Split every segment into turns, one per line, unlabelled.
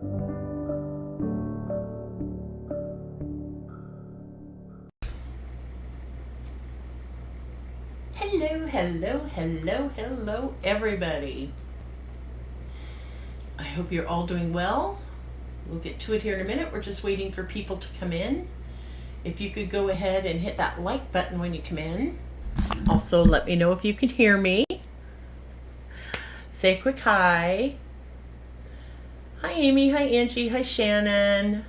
Hello, everybody. I hope you're all doing well. We'll get to it here in a minute. We're just waiting for people to come in. If you could go ahead and hit that like button when you come in. Also, let me know if you can hear me. Say a quick hi. Hi, Amy. Hi, Angie. Hi, Shannon.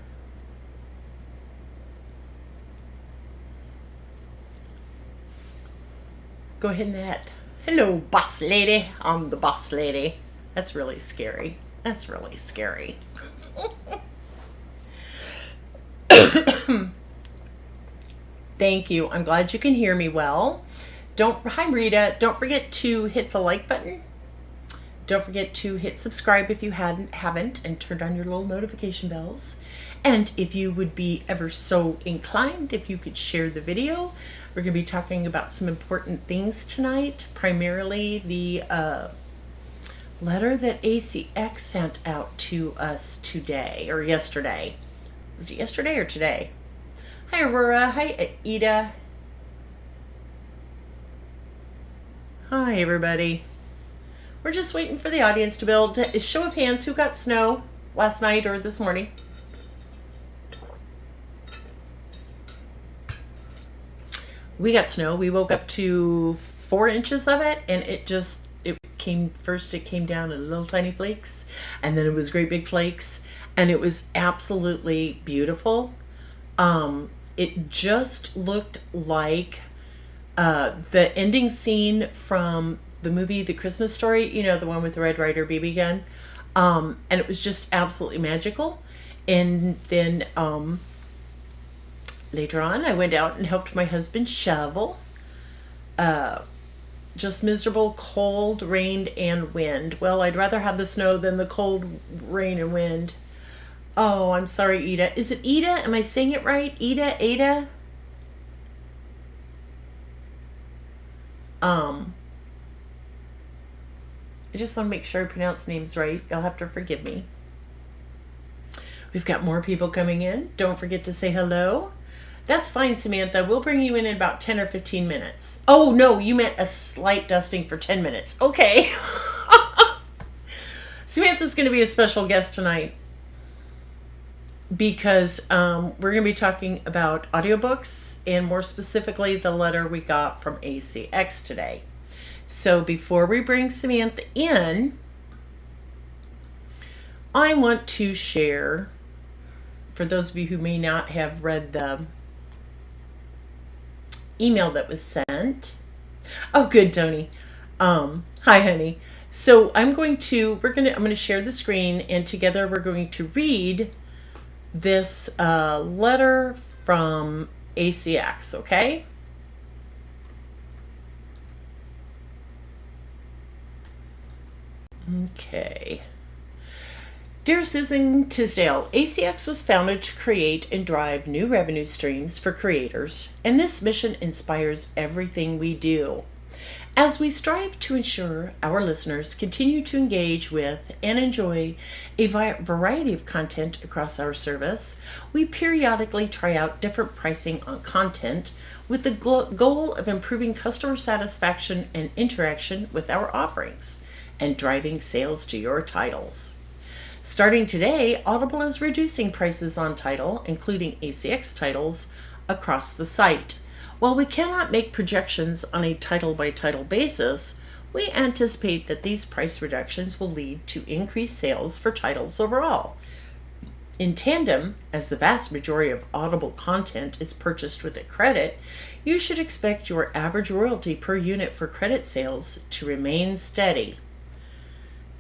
Go ahead and that. Hello, boss lady. I'm the boss lady. That's really scary. Thank you. I'm glad you can hear me well. Hi Rita. Don't forget to hit the like button. Don't forget to hit subscribe if you haven't, and turn on your little notification bells. And if you would be ever so inclined, if you could share the video. We're going to be talking about some important things tonight, primarily the letter that ACX sent out to us today, or yesterday. Was it yesterday or today? Hi Aurora. Hi Ida. Hi everybody. We're just waiting for the audience to build. A show of hands, who got snow last night or this morning? We got snow. We woke up to 4 inches of it, and it came down in little tiny flakes, and then it was great big flakes, and it was absolutely beautiful. It just looked like the ending scene from the movie The Christmas Story, the one with the Red Ryder BB gun. And it was just absolutely magical. And then later on, I went out and helped my husband shovel. Just miserable cold, rain, and wind. Well, I'd rather have the snow than the cold, rain, and wind. Oh, I'm sorry, Ida. Is it Ida? Am I saying it right? Ada? I just want to make sure I pronounce names right. You'll have to forgive me. We've got more people coming in. Don't forget to say hello. That's fine, Samantha. We'll bring you in about 10 or 15 minutes. Oh, no, you meant a slight dusting for 10 minutes. Okay. Samantha's going to be a special guest tonight because we're going to be talking about audiobooks, and more specifically, the letter we got from ACX today. So before we bring Samantha in, I want to share, for those of you who may not have read the email that was sent. Oh, good, Tony. Hi, honey. So I'm going to share the screen, and together we're going to read this letter from ACX, okay? Okay. Dear Susan Tisdale, ACX was founded to create and drive new revenue streams for creators, and this mission inspires everything we do. As we strive to ensure our listeners continue to engage with and enjoy a variety of content across our service, we periodically try out different pricing on content with the goal of improving customer satisfaction and interaction with our offerings and driving sales to your titles. Starting today, Audible is reducing prices on title, including ACX titles, across the site. While we cannot make projections on a title-by-title basis, we anticipate that these price reductions will lead to increased sales for titles overall. In tandem, as the vast majority of Audible content is purchased with a credit, you should expect your average royalty per unit for credit sales to remain steady.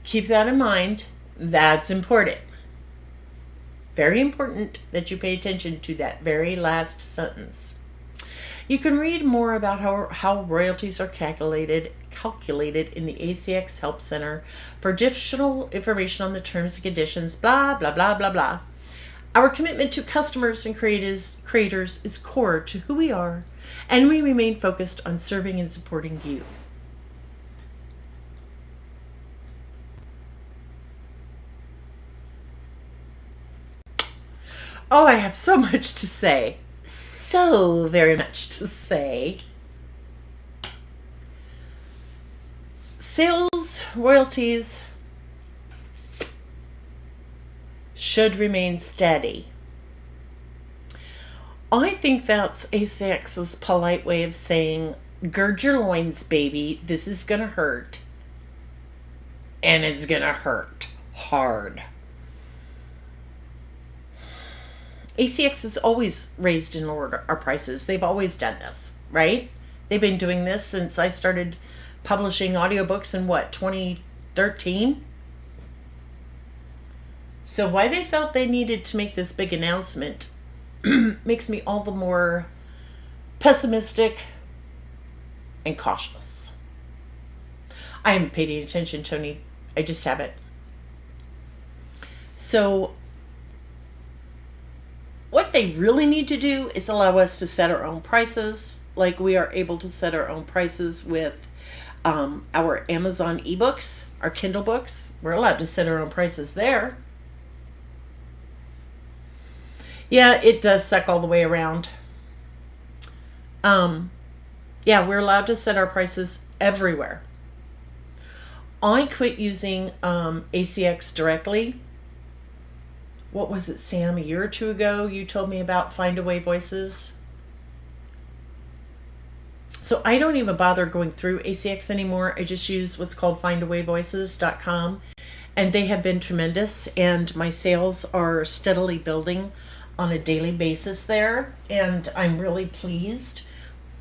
Keep that in mind. That's important. Very important that you pay attention to that very last sentence. You can read more about how royalties are calculated in the ACX Help Center for additional information on the terms and conditions, blah, blah, blah, blah, blah. Our commitment to customers and creators is core to who we are, and we remain focused on serving and supporting you. Oh, I have so much to say. So very much to say. Sales royalties should remain steady. I think that's ACX's polite way of saying, gird your loins, baby. This is going to hurt. And it's going to hurt hard. ACX has always raised and lowered our prices. They've always done this, right? They've been doing this since I started publishing audiobooks in 2013? So why they felt they needed to make this big announcement makes me all the more pessimistic and cautious. I haven't paid any attention, Tony. I just haven't. So what they really need to do is allow us to set our own prices, like we are able to set our own prices with our Amazon ebooks, our Kindle books. We're allowed to set our own prices there. Yeah, it does suck all the way around. Yeah, we're allowed to set our prices everywhere. I quit using ACX directly. What was it, Sam? A year or two ago, you told me about Findaway Voices. So I don't even bother going through ACX anymore. I just use what's called findawayvoices.com. And they have been tremendous. And my sales are steadily building on a daily basis there. And I'm really pleased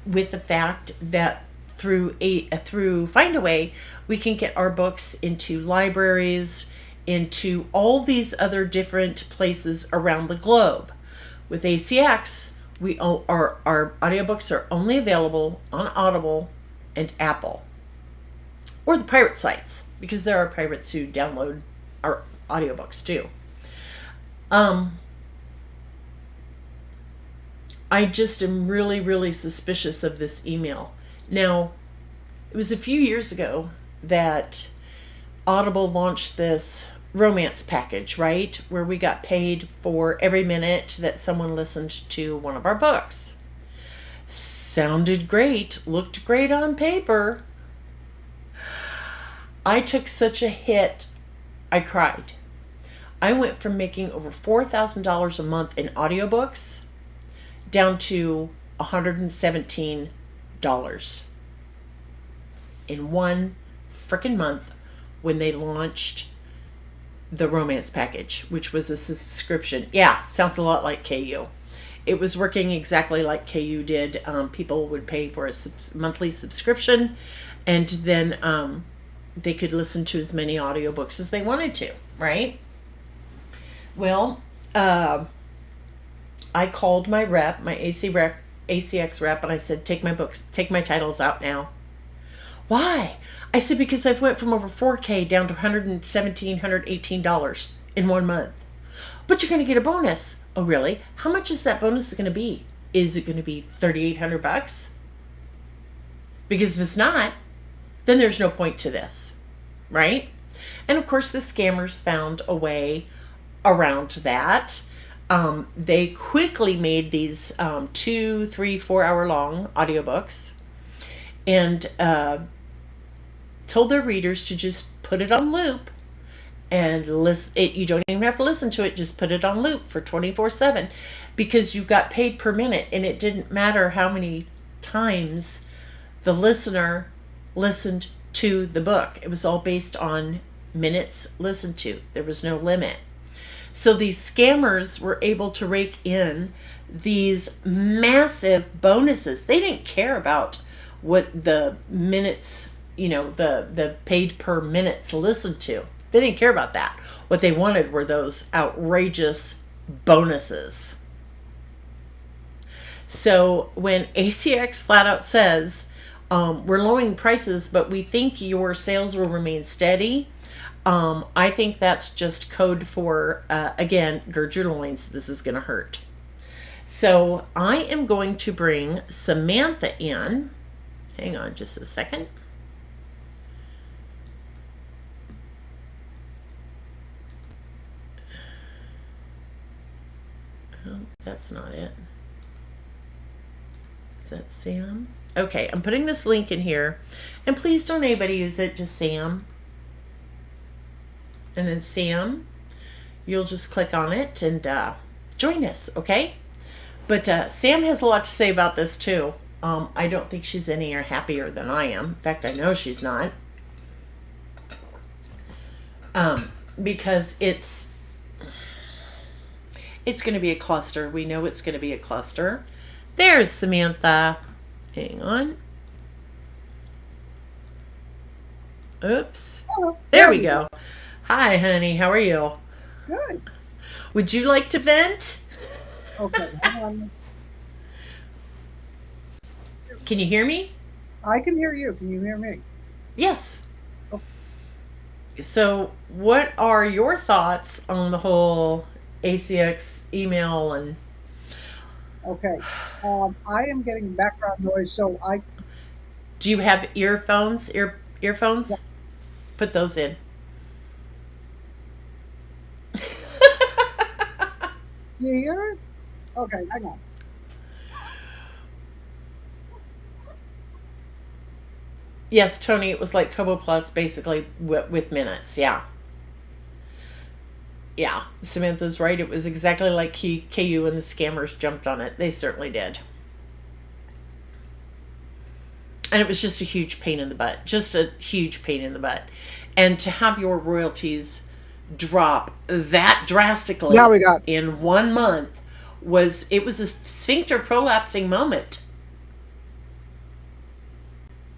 with the fact that through Findaway, we can get our books into libraries, into all these other different places around the globe. With ACX, our audiobooks are only available on Audible and Apple, or the pirate sites, because there are pirates who download our audiobooks too. I just am really, really suspicious of this email. Now, it was a few years ago that Audible launched this romance package, right? Where we got paid for every minute that someone listened to one of our books. Sounded great, looked great on paper. I took such a hit, I cried. I went from making over $4,000 a month in audiobooks down to $117 in one frickin' month when they launched the romance package, which was a subscription. Yeah, sounds a lot like KU. It was working exactly like KU did. People would pay for a monthly subscription, and then they could listen to as many audiobooks as they wanted to, right? Well, I called my rep, my ACX rep, and I said, take my titles out now. Why? I said, because I've went from over $4K down to $117, $118 in 1 month. But you're going to get a bonus. Oh, really? How much is that bonus going to be? Is it going to be $3,800? Because if it's not, then there's no point to this, right? And of course, the scammers found a way around that. They quickly made these 2, 3, 4 hour long audiobooks and told their readers to just put it on loop and listen. You don't even have to listen to it, just put it on loop for 24/7, because you got paid per minute, and it didn't matter how many times the listener listened to the book. It was all based on minutes listened to. There was no limit. So these scammers were able to rake in these massive bonuses. They didn't care about what the minutes, the paid per minutes listened to. They didn't care about that. What they wanted were those outrageous bonuses. So when ACX flat out says, we're lowering prices, but we think your sales will remain steady, I think that's just code for, again, gird your loins. This is going to hurt. So I am going to bring Samantha in. Hang on just a second. Oh, that's not it. Is that Sam? Okay, I'm putting this link in here. And please don't anybody use it, just Sam. And then Sam, you'll just click on it and join us, okay? But Sam has a lot to say about this too. I don't think she's any happier than I am. In fact, I know she's not. Because it's going to be a cluster. We know it's going to be a cluster. There's Samantha. Hang on. Oops.
Oh,
There we go. Hi, honey. How are you?
good.
Would you like to vent?
Okay, hang on.
Can you hear me?
I can hear you. Can you hear me?
Yes.
Oh,
So, what are your thoughts on the whole ACX email and
okay. I am getting background noise, so
do you have earphones?
yeah,
Earphones? Put those in.
you hear it? Okay, hang on.
Yes, Tony, it was like Kobo Plus basically with minutes. Yeah. Yeah. Samantha's right. It was exactly like KU and the scammers jumped on it. They certainly did. And it was just a huge pain in the butt. Just a huge pain in the butt. And to have your royalties drop that
Yeah,
drastically
we got.
in 1 month was a sphincter prolapsing moment.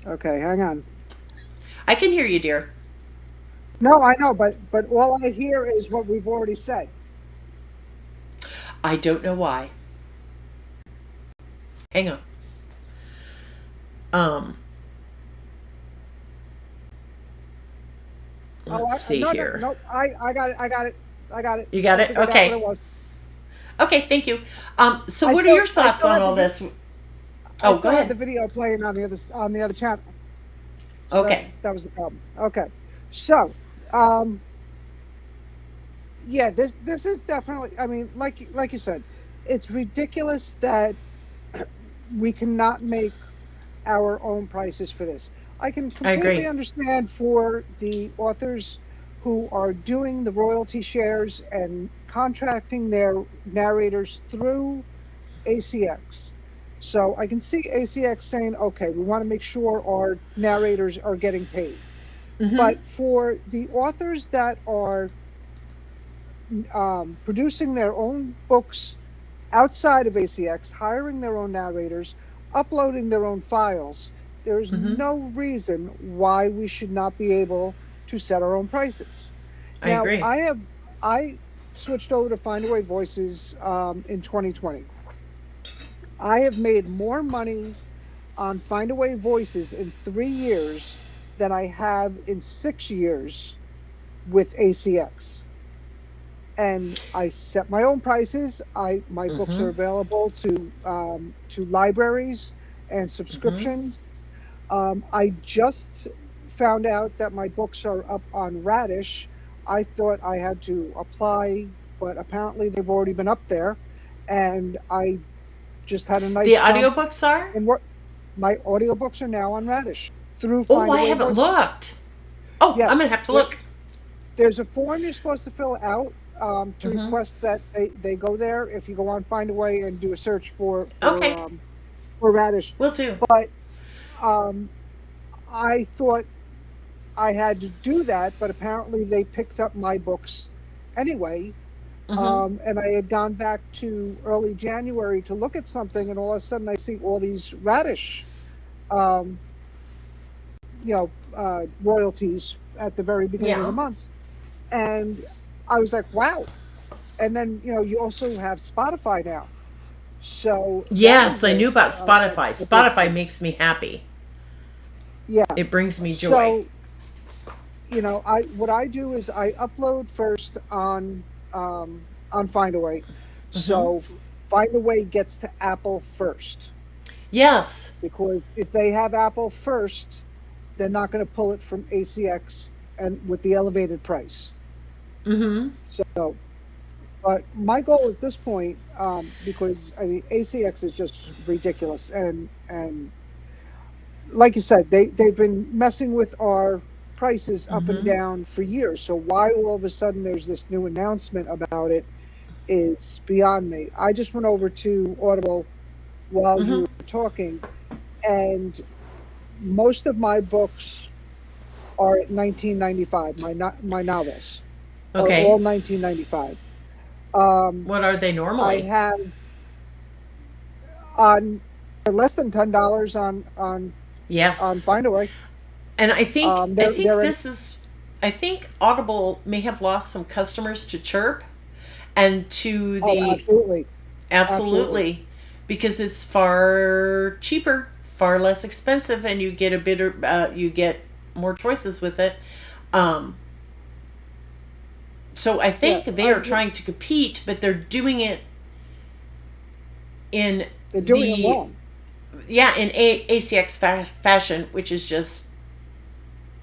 Okay, hang on.
I can hear you, dear.
No, I know, but all I hear is what we've already said.
I don't know why. Hang on. Um,
Oh,
let's see
no, no,
here.
no. I got it. I got it. I got it.
You got
I
it?
figured out what it
Okay.
was.
Okay, thank you. So what are your
I
thoughts
still
on
have
all
the
this?
I
Oh, go
still have the
ahead.
video playing on the other channel. So
Okay.
that was the problem. Okay, so um, yeah, this is definitely. I mean, like you said, it's ridiculous that we cannot make our own prices for this. I can
I
completely
agree.
understand for the authors who are doing the royalty shares and contracting their narrators through ACX. So I can see ACX saying, okay, we want to make sure our narrators are getting paid.
Mm-hmm.
But for the authors that are producing their own books outside of ACX, hiring their own narrators, uploading their own files, there is
Mm-hmm.
no reason why we should not be able to set our own prices.
I
Now,
agree.
I switched over to Findaway Voices in 2020. I have made more money on Findaway Voices in 3 years than I have in 6 years with ACX. And I set my own prices. I My books
Mm-hmm.
are available to libraries and
Mm-hmm.
subscriptions. I just found out that my books are up on Radish. I thought I had to apply, but apparently they've already been up there. And I just had a
The
nice jump
audiobooks are?
in what my audiobooks are now on Radish through
Oh, I
Findaway
haven't
Voices.
looked. Oh, I'm gonna
Yes,
have to look.
there's a form you're supposed to fill out to
Mm-hmm.
request that they go there. If you go on Find a Way and do a search
Okay.
for Radish,
Will do.
but um, I thought I had to do that, but apparently they picked up my books anyway.
Mm-hmm.
And I had gone back to early January to look at something, and all of a sudden I see all these Radish, um, royalties at the very beginning of the
Yeah.
month, and I was like, wow. And then you also have Spotify now, so that
Yes,
is
I knew about Spotify.
a big
Spotify
thing.
makes me happy.
Yeah.
It brings me joy.
So I what I do is I upload first on Findaway,
Mm-hmm.
so Findaway gets to Apple first,
Yes.
because if they have Apple first, they're not going to pull it from ACX and with the elevated price.
Mm-hmm.
So But my goal at this point, because I mean ACX is just ridiculous, and like you said, they've been messing with our prices up and
Mm-hmm.
down for years. So why all of a sudden there's this new announcement about it is beyond me. I just went over to Audible while you
Mm-hmm.
were talking, and most of my books are at 1995. My novels are
Okay.
all 1995. Um,
What are they
I
normally?
have on they're less than $10 on
Yes.
Findaway.
And I think I think
They're in.
this is I think Audible may have lost some customers to Chirp and to
Oh,
the
absolutely, absolutely.
absolutely because it's far cheaper, far less expensive, and you get a bit you get more choices with it. Um, so I
Yeah,
think they are trying to compete, but they're doing it in
they're doing it
the
wrong.
yeah in ACX fashion, which is just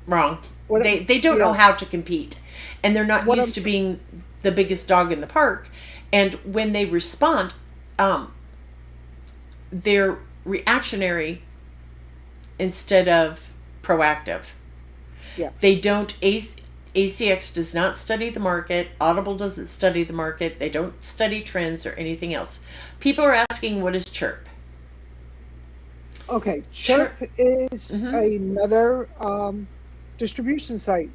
wrong.
What?
They don't
Yeah.
know how to compete, and they're not
What
used
I'm.
to being the biggest dog in the park. And when they respond, um, they're reactionary instead of proactive.
Yeah.
They don't. ACX does not study the market. Audible doesn't study the market. They don't study trends or anything else. People are asking, what is Chirp?
Okay.
Chirp.
Chirp is
Mm-hmm.
another distribution site.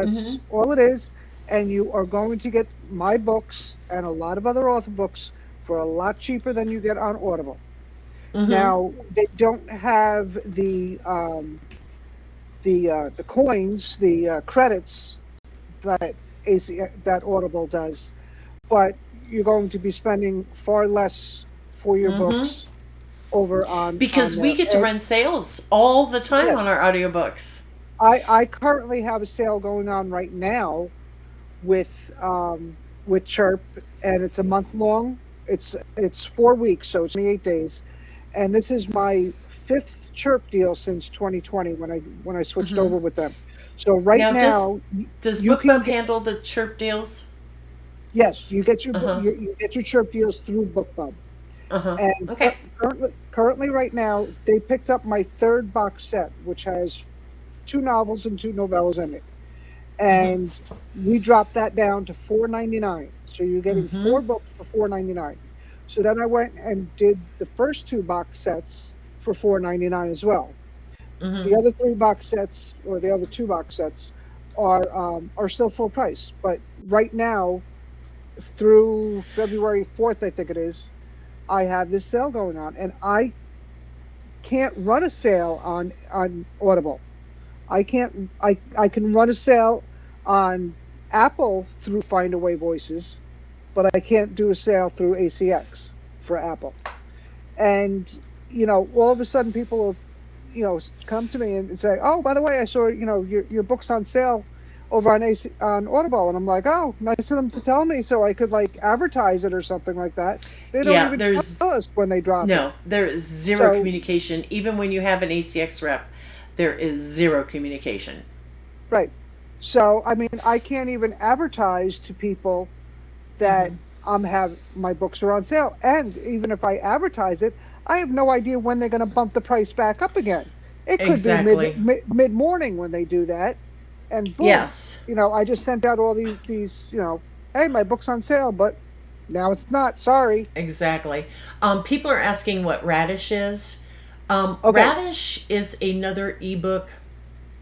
Mm-hmm.
That's all it is, and you are going to get my books and a lot of other author books for a lot cheaper than you get on Audible.
Mm-hmm.
Now they don't have the coins, the credits that that Audible does, but you're going to be spending far less for your
Mm-hmm.
books over on
Because we
there.
get to
And
run sales all the time
yes,
on our audiobooks.
I currently have a sale going on right now with Chirp, and it's a month long. It's 4 weeks, so it's 28 days, and this is my fifth Chirp deal since 2020 when I switched
Mm-hmm.
over with them. So right
Now,
now
does
you can
BookBub
get.
handle the Chirp deals?
Yes, you get
Uh huh.
you get your Chirp deals through BookBub.
Uh huh.
And
Okay.
currently, right now, they picked up my third box set, which has two novels and two novellas in it,
Mm-hmm.
and we dropped that down to 4.99. So you're getting
Mm-hmm.
four books for 4.99. So then I went and did the first two box sets for 4.99 as well.
Mm-hmm.
The other three box sets, or the other two box sets, are still full price. But right now, through February 4th, I think it is, I have this sale going on, and I can't run a sale on Audible. I can't. I can run a sale on Apple through Findaway Voices, but I can't do a sale through ACX for Apple. And all of a sudden, people will, come to me and say, "Oh, by the way, I saw your book's on sale over on on Audible," and I'm like, "Oh, nice of them to tell me so I could like advertise it or something like that." They don't
Yeah,
even tell
there's
us when they drop it.
no, there is zero
So
communication. Even when you have an ACX rep, there is zero communication.
right. So I mean, I can't even advertise to people that
Mm-hmm.
have my books are on sale. And even if I advertise it, I have no idea when they're going to bump the price back up again. It could be
Exactly.
mid morning when they do that, and boom,
Yes.
I just sent out all these, hey, my book's on sale, but now it's not. Sorry.
Exactly. People are asking what Radish is.
Okay,
Radish is another ebook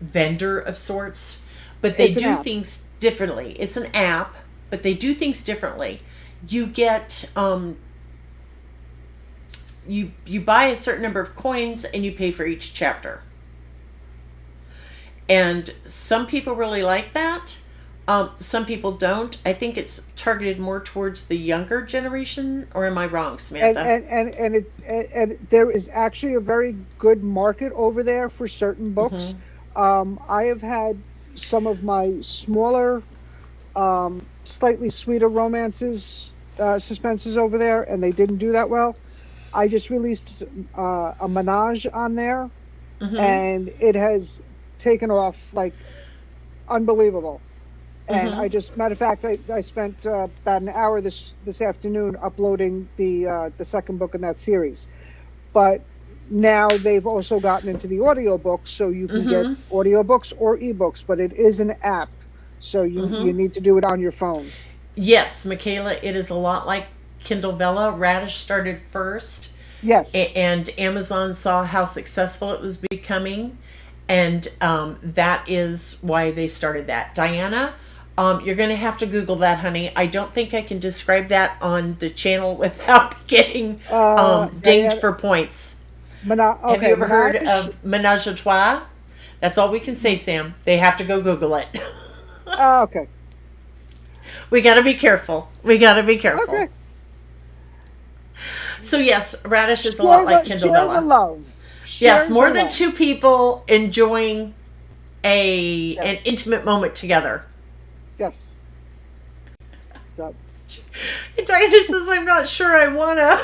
vendor of sorts, but they
it's an
do
app.
things differently. It's an app, but they do things differently. You get you buy a certain number of coins and you pay for each chapter. And some people really like that. Some people don't. I think it's targeted more towards the younger generation, or am I wrong,
And
Samantha?
and there is actually a very good market over there for certain books.
Mm-hmm.
I have had some of my smaller, slightly sweeter romances, suspenses over there, and they didn't do that well. I just released a Menage on there,
Mm-hmm.
and it has taken off like unbelievable. And matter of fact, I spent about an hour this afternoon uploading the second book in that series. But now they've also gotten into the audiobooks, so you can get audiobooks or ebooks, but it is an app. So you need to do it on your phone.
Yes, Michaela, it is a lot like Kindle Vella. Radish started first,
Yes.
and Amazon saw how successful it was becoming, and that is why they started that. Diana, you're going to have to Google that, honey. I don't think I can describe that on the channel without getting dinged
Diana,
for points. Have you
okay,
ever heard
Menage.
of Menage a Trois? That's all we can say, Sam. They have to go Google it.
Okay.
We got to be careful. We got to be careful.
Okay.
So yes, Radish is a lot like Kindle
Share the
Vella.
love.
Yes,
Share the
more than
love.
two people enjoying
Yeah.
an intimate moment together.
Yes. So.
And Diana says, "I'm not sure I wanna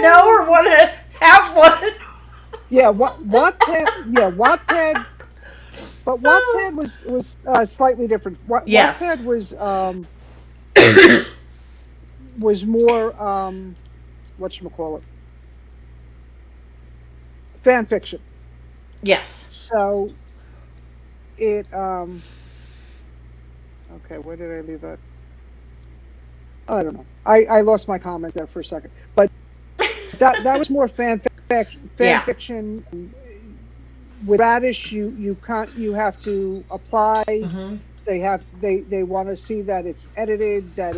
know or wanna have one."
Yeah. Wattpad. Yeah. Wattpad. But Wattpad was slightly different.
Yes.
Wattpad was more whatchamacallit, fan fiction.
Yes.
So it okay, where did I leave that? I don't know. I lost my comments there for a second. But that was more fan
Yeah.
fiction. With Radish, you have to apply. They want to see that it's edited, that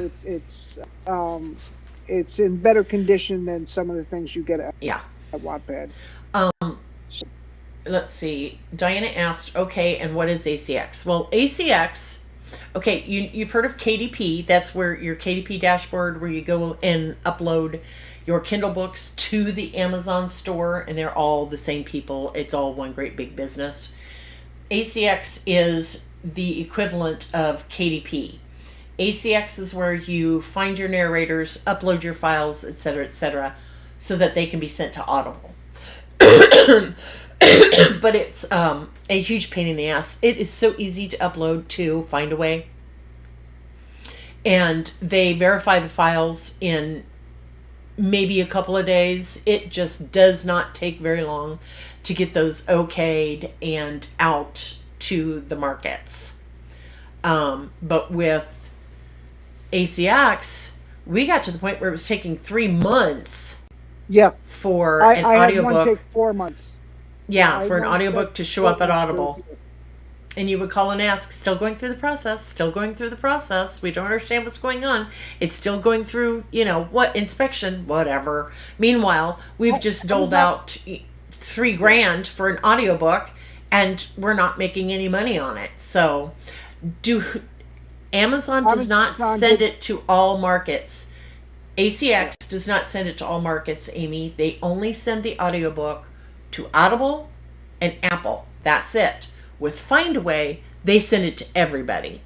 it's in better condition than some of the things you get at
Yeah.
Wattpad. So,
Let's see. Diana asked, "Okay, and what is ACX?" Well, ACX. Okay, you've heard of KDP. That's where your KDP dashboard, where you go and upload your Kindle books to the Amazon store, and they're all the same people. It's all one great big business. ACX is the equivalent of KDP. ACX is where you find your narrators, upload your files, etc., so that they can be sent to Audible. But it's a huge pain in the ass. It is so easy to upload to Findaway, and they verify the files in maybe a couple of days. It just does not take very long to get those okayed and out to the markets. But with ACX, we got to the point where it was taking 3 months
yeah,
for an
I had one
audiobook.
take 4 months.
Yeah,
I
for an
one
audiobook
take
to show
four
up at
months for
Audible. And you would call and ask, still going through the process, still going through the process. We don't understand what's going on. It's still going through, what inspection, whatever. Meanwhile, we've just doled out $3,000 for an audiobook, and we're not making any money on it. So, Amazon does not send it to all markets. ACX does not send it to all markets, Amy. They only send the audiobook to Audible and Apple. That's it. With Findaway, they send it to everybody.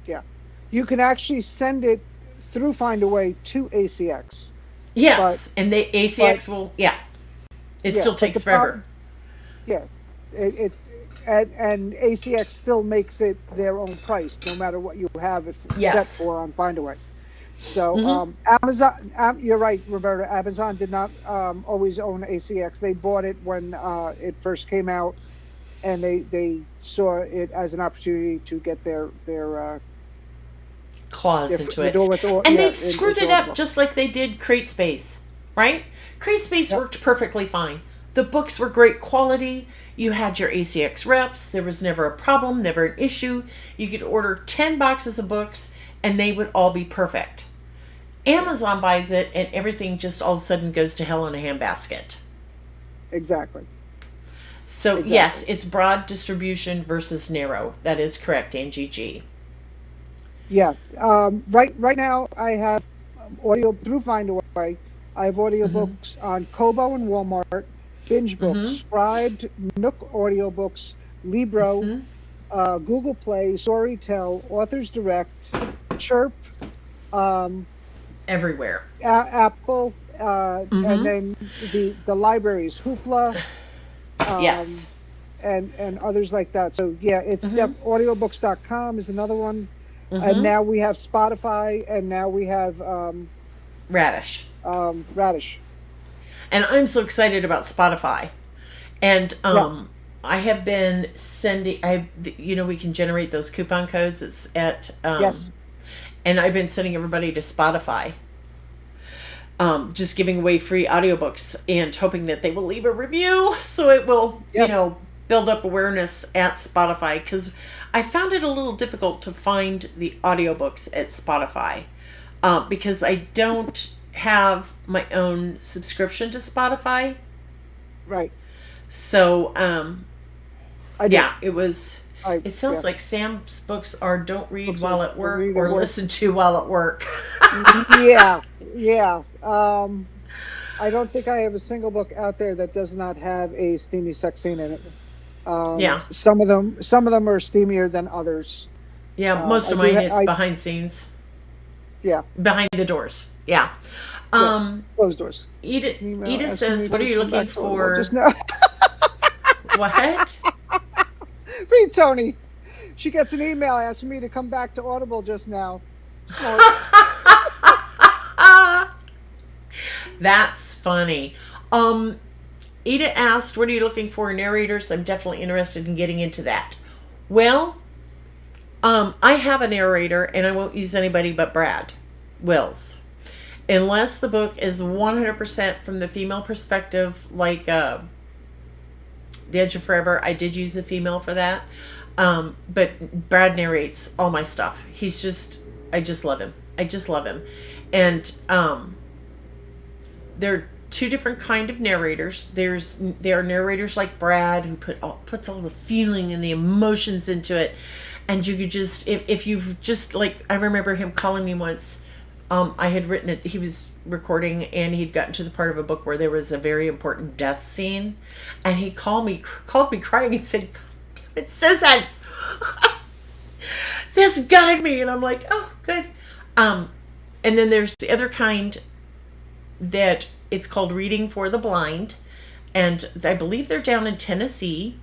Yeah, you can actually send it through Findaway to ACX.
Yes, and the ACX will, it still takes forever.
Yeah, it and ACX still makes it their own price, no matter what you have it set for on Findaway. So Amazon, you're right, Roberta. Amazon did not always own ACX. They bought it when it first came out, and they saw it as an opportunity to get their
claws into it.
And
they've screwed it up just like they did CreateSpace, right? CreateSpace worked perfectly fine. The books were great quality. You had your ACX reps. There was never a problem, never an issue. You could order 10 boxes of books and they would all be perfect. Amazon buys it and everything just all of a sudden goes to hell in a handbasket.
Exactly.
So yes, it's broad distribution versus narrow. That is correct, NGG.
Yeah. Right now I have audio through Findaway. I have audiobooks on Kobo and Walmart, Binge Books, Scribed, Nook Audiobooks, Libro, Google Play, Storytel, Authors Direct, Chirp,
everywhere.
Apple, and then the libraries, Hoopla,
yes,
and others like that. So yeah, it's
Mm-hmm.
audiobooks.com is another one. And
Mm-hmm.
now we have Spotify, and now we have
Radish.
Radish.
And I'm so excited about Spotify. And
Yeah.
I have been sending. We can generate those coupon codes. It's at
Yes.
and I've been sending everybody to Spotify. Just giving away free audiobooks and hoping that they will leave a review so it will,
Yes.
build up awareness at Spotify, because I found it a little difficult to find the audiobooks at Spotify, because I don't have my own subscription to Spotify.
Right.
So,
I do.
yeah, it was. It sounds
Yeah.
like Sam's books are don't read
Books are
while at work
read at
or
work.
listen to while at work.
Yeah. Yeah. I don't think I have a single book out there that does not have a steamy sex scene in it.
Yeah.
Some of them are steamier than others.
Yeah, most
I
of
do.
mine is behind scenes,
Yeah.
behind the doors. Yeah.
Yes.
Um,
Closed doors. Gets
Edith,
an email
Edith
asking
says,
me
"What are
to
you
come
looking
back to Audible just
for?"
now.
What?
Read Tony. She gets an email asking me to come back to Audible just now. Smart.
That's funny. Edith asked, "What are you looking for in narrators?" I'm definitely interested in getting into that. Well, I have a narrator, and I won't use anybody but Brad Wills, unless the book is 100% from the female perspective, like The Edge of Forever. I did use a female for that. But Brad narrates all my stuff. I just love him. I just love him. And there are two different kind of narrators. There are narrators like Brad who puts all the feeling and the emotions into it, and you could just if you've just like I remember him calling me once. I had written it. He was recording, and he'd gotten to the part of a book where there was a very important death scene, and he called me crying and said, "It's Susan, this gutted me," and I'm like, "Oh, good." And then there's the other kind that is called Reading for the Blind, and I believe they're down in Tennessee.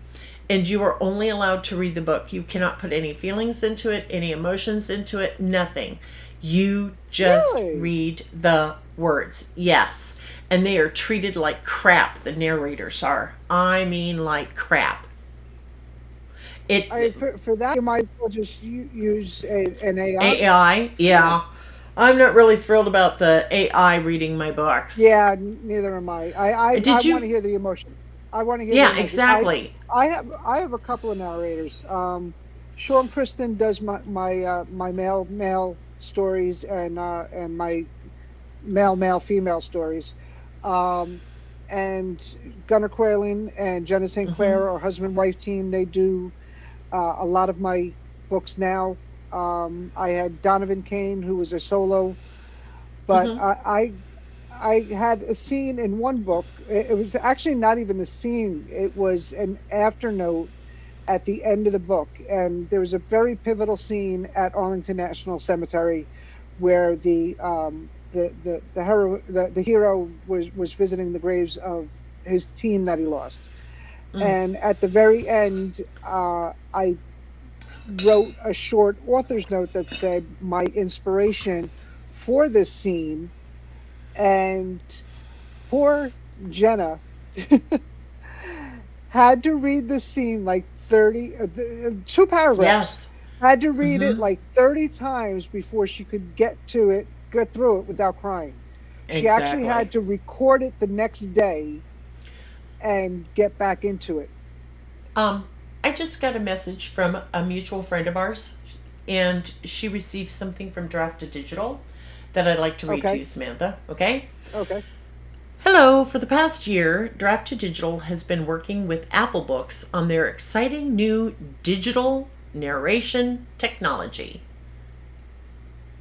And you are only allowed to read the book. You cannot put any feelings into it, any emotions into it, nothing. You just
Really?
read the words. Yes. And they are treated like crap, the narrators are. I mean, like crap. It
For that, you might as well just use an AI.
AI,
Yeah.
yeah. I'm not really thrilled about the AI reading my books.
Yeah, neither am I. I
Did
want to
you?
hear the emotion. I want to hear the
Yeah,
emotion.
exactly.
I have a couple of narrators. Sean Kristen does my male stories and my male female stories. Um, and Gunnar Quayling and Jenna St.
Hmm.
Clair, our husband wife team, they do a lot of my books now. I had Donovan Kane, who was a solo, but
Hmm.
I had a scene in one book. It was actually not even the scene. It was an afternote at the end of the book, and there was a very pivotal scene at Arlington National Cemetery where the hero was visiting the graves of his team that he lost.
Mm.
And at the very end, I wrote a short author's note that said my inspiration for this scene, and poor Jenna had to read the scene like 30 two paragraphs,
Yes.
had to read it
Hmm.
like 30 times before she could get through it without crying. She actually
Exactly.
had to record it the next day and get back into it.
Um, I just got a message from a mutual friend of ours, and she received something from Draft to Digital that I'd like to read to you,
Okay.
Samantha. Okay?
Okay.
Hello. For the past year, Draft to Digital has been working with Apple Books on their exciting new digital narration technology.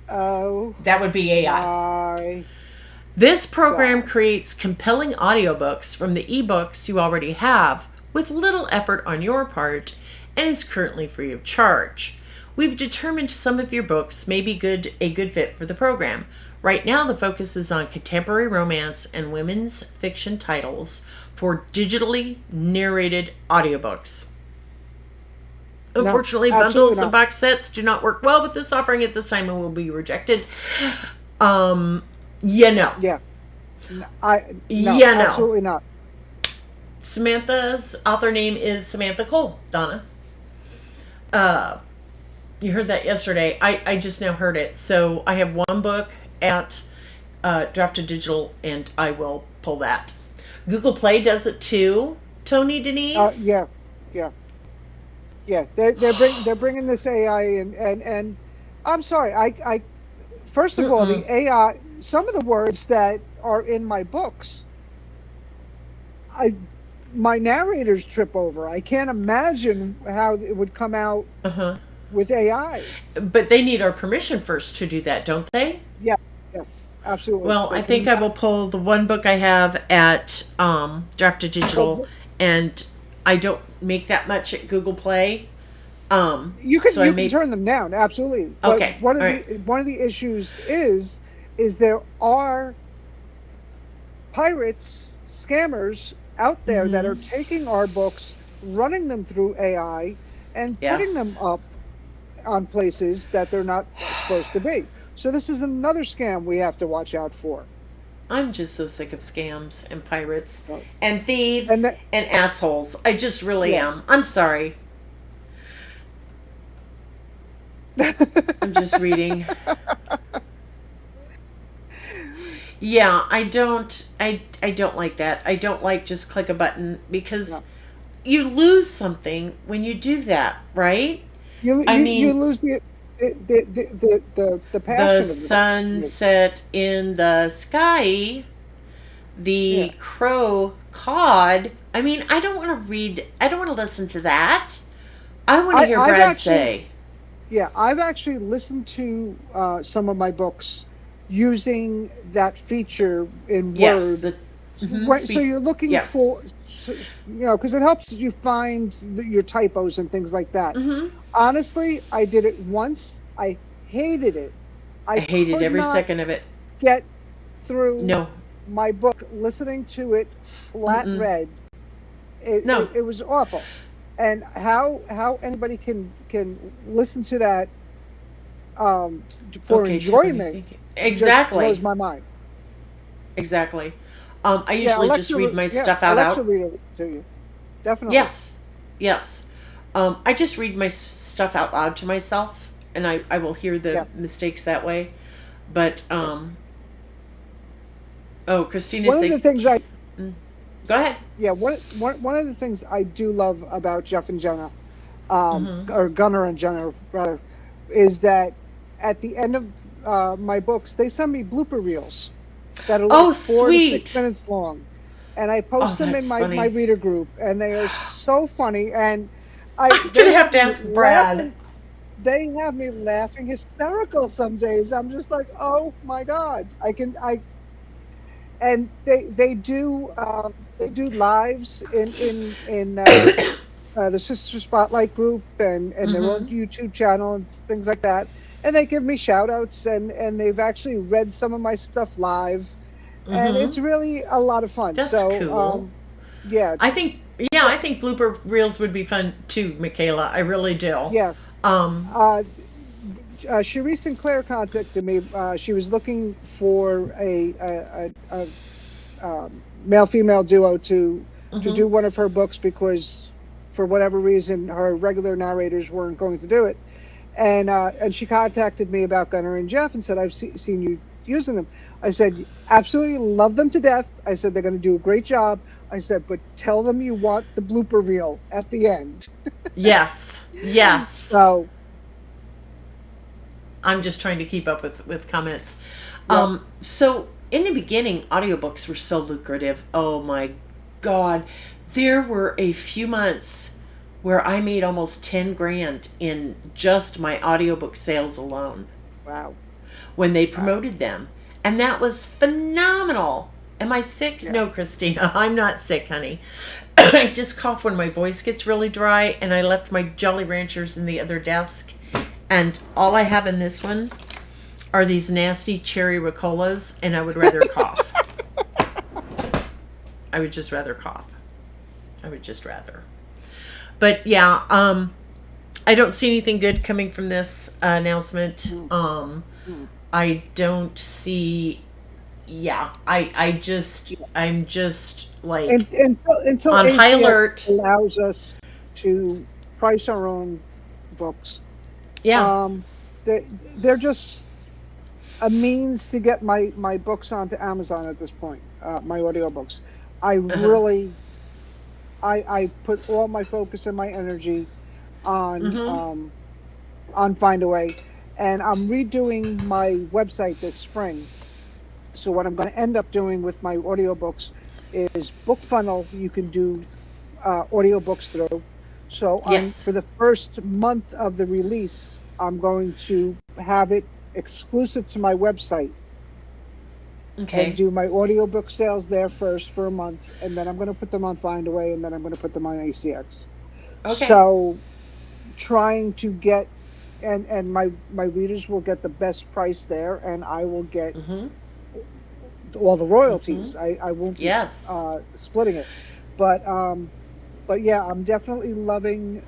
Oh
That would be AI.
my
This program
God.
creates compelling audiobooks from the ebooks you already have with little effort on your part and is currently free of charge. We've determined some of your books may be a good fit for the program. Right now, the focus is on contemporary romance and women's fiction titles for digitally narrated audiobooks. Unfortunately, bundles and box sets do not work well with this offering at this time and will be rejected. No.
Yeah. No, absolutely not.
Samantha's author name is Samantha Cole, Donna. You heard that yesterday. I just now heard it. So I have one book at Drafted Digital, and I will pull that. Google Play does it too, Tony Denise?
Yeah. They're bringing this AI and I'm sorry. I first of all, the AI, some of the words that are in my books, my narrators trip over. I can't imagine how it would come out with AI.
But they need our permission first to do that, don't they?
Yeah. Yes. Absolutely.
Well, I think I will pull the one book I have at Drafted Digital, and I don't make that much at Google Play.
You can turn them down, absolutely. But
okay.
One of the issues is there are pirates, scammers out there that are taking our books, running them through AI, and putting them up on places that they're not supposed to be. So this is another scam we have to watch out for.
I'm just so sick of scams and pirates and thieves and assholes. I just really am. I'm sorry. I'm just reading. Yeah, I don't like that. I don't like just click a button because you lose something when you do that, right?
You lose the passion.
The sunset in the sky, the crow cawed. I mean, I don't want to read. I don't want to listen to that. I want to hear Brad say.
Yeah, I've actually listened to some of my books using that feature in Word. So you're looking for, because it helps you find your typos and things like that. Honestly, I did it once. I hated it.
I hated every second of it.
Get through my book listening to it flat read. It was awful. And how anybody can listen to that for enjoyment just blows my mind.
Exactly. I usually just read my stuff out
Alexa read it to you. Definitely.
Yes. I just read my stuff out loud to myself, and I will hear the mistakes that way. But Christina's
one of the things
go ahead.
Yeah, one of the things I do love about Jeff and Jenna, or Gunnar and Jenna rather, is that at the end of my books, they send me blooper reels that are like 4 to 6 minutes long, and I post them in my reader group, and they are so funny. And I'm gonna have to ask Brad. They have me laughing hysterical some days. I'm just like, oh my God, and they do lives in the Sister Spotlight group and their own YouTube channel and things like that. And they give me shout outs and they've actually read some of my stuff live. And it's really a lot of fun.
That's cool. I think blooper reels would be fun too, Michaela. I really do.
Yeah. Cherie Sinclair contacted me. She was looking for a male-female duo to do one of her books because, for whatever reason, her regular narrators weren't going to do it. And she contacted me about Gunnar and Jeff and said, I've seen you using them. I said, absolutely love them to death. I said, they're going to do a great job. I said, but tell them you want the blooper reel at the end.
Yes.
So
I'm just trying to keep up with comments. So in the beginning, audiobooks were so lucrative. Oh my God. There were a few months where I made almost 10 grand in just my audiobook sales alone.
Wow.
When they promoted them. And that was phenomenal. Am I sick? Yeah. No, Christina, I'm not sick, honey. I just cough when my voice gets really dry, and I left my Jolly Ranchers in the other desk, And all I have in this one are these nasty cherry Ricolas, and I would rather cough. I would just rather cough. I would just rather. But yeah, I don't see anything good coming from this announcement. I don't see. Yeah, I'm just like
Until
on high
ACX
alert.
allows us to price our own books,
Yeah.
um, they're just a means to get my books onto Amazon at this point. My audiobooks. I
Uh-huh.
really, I put all my focus and my energy
Mm-hmm.
on Find a Way, and I'm redoing my website this spring. So what I'm going to end up doing with my audiobooks is book funnel. You can do audiobooks through. So on
Yes.
for the first month of the release, I'm going to have it exclusive to my website and
Okay.
do my audiobook sales there first for a month, and then I'm going to put them on Findaway, and then I'm going to put them on ACX.
Okay.
So trying to get and my readers will get the best price there, and I will get
Mm-hmm.
all the
Mm-hmm.
royalties. I won't be
Yes.
splitting it, but yeah, I'm definitely loving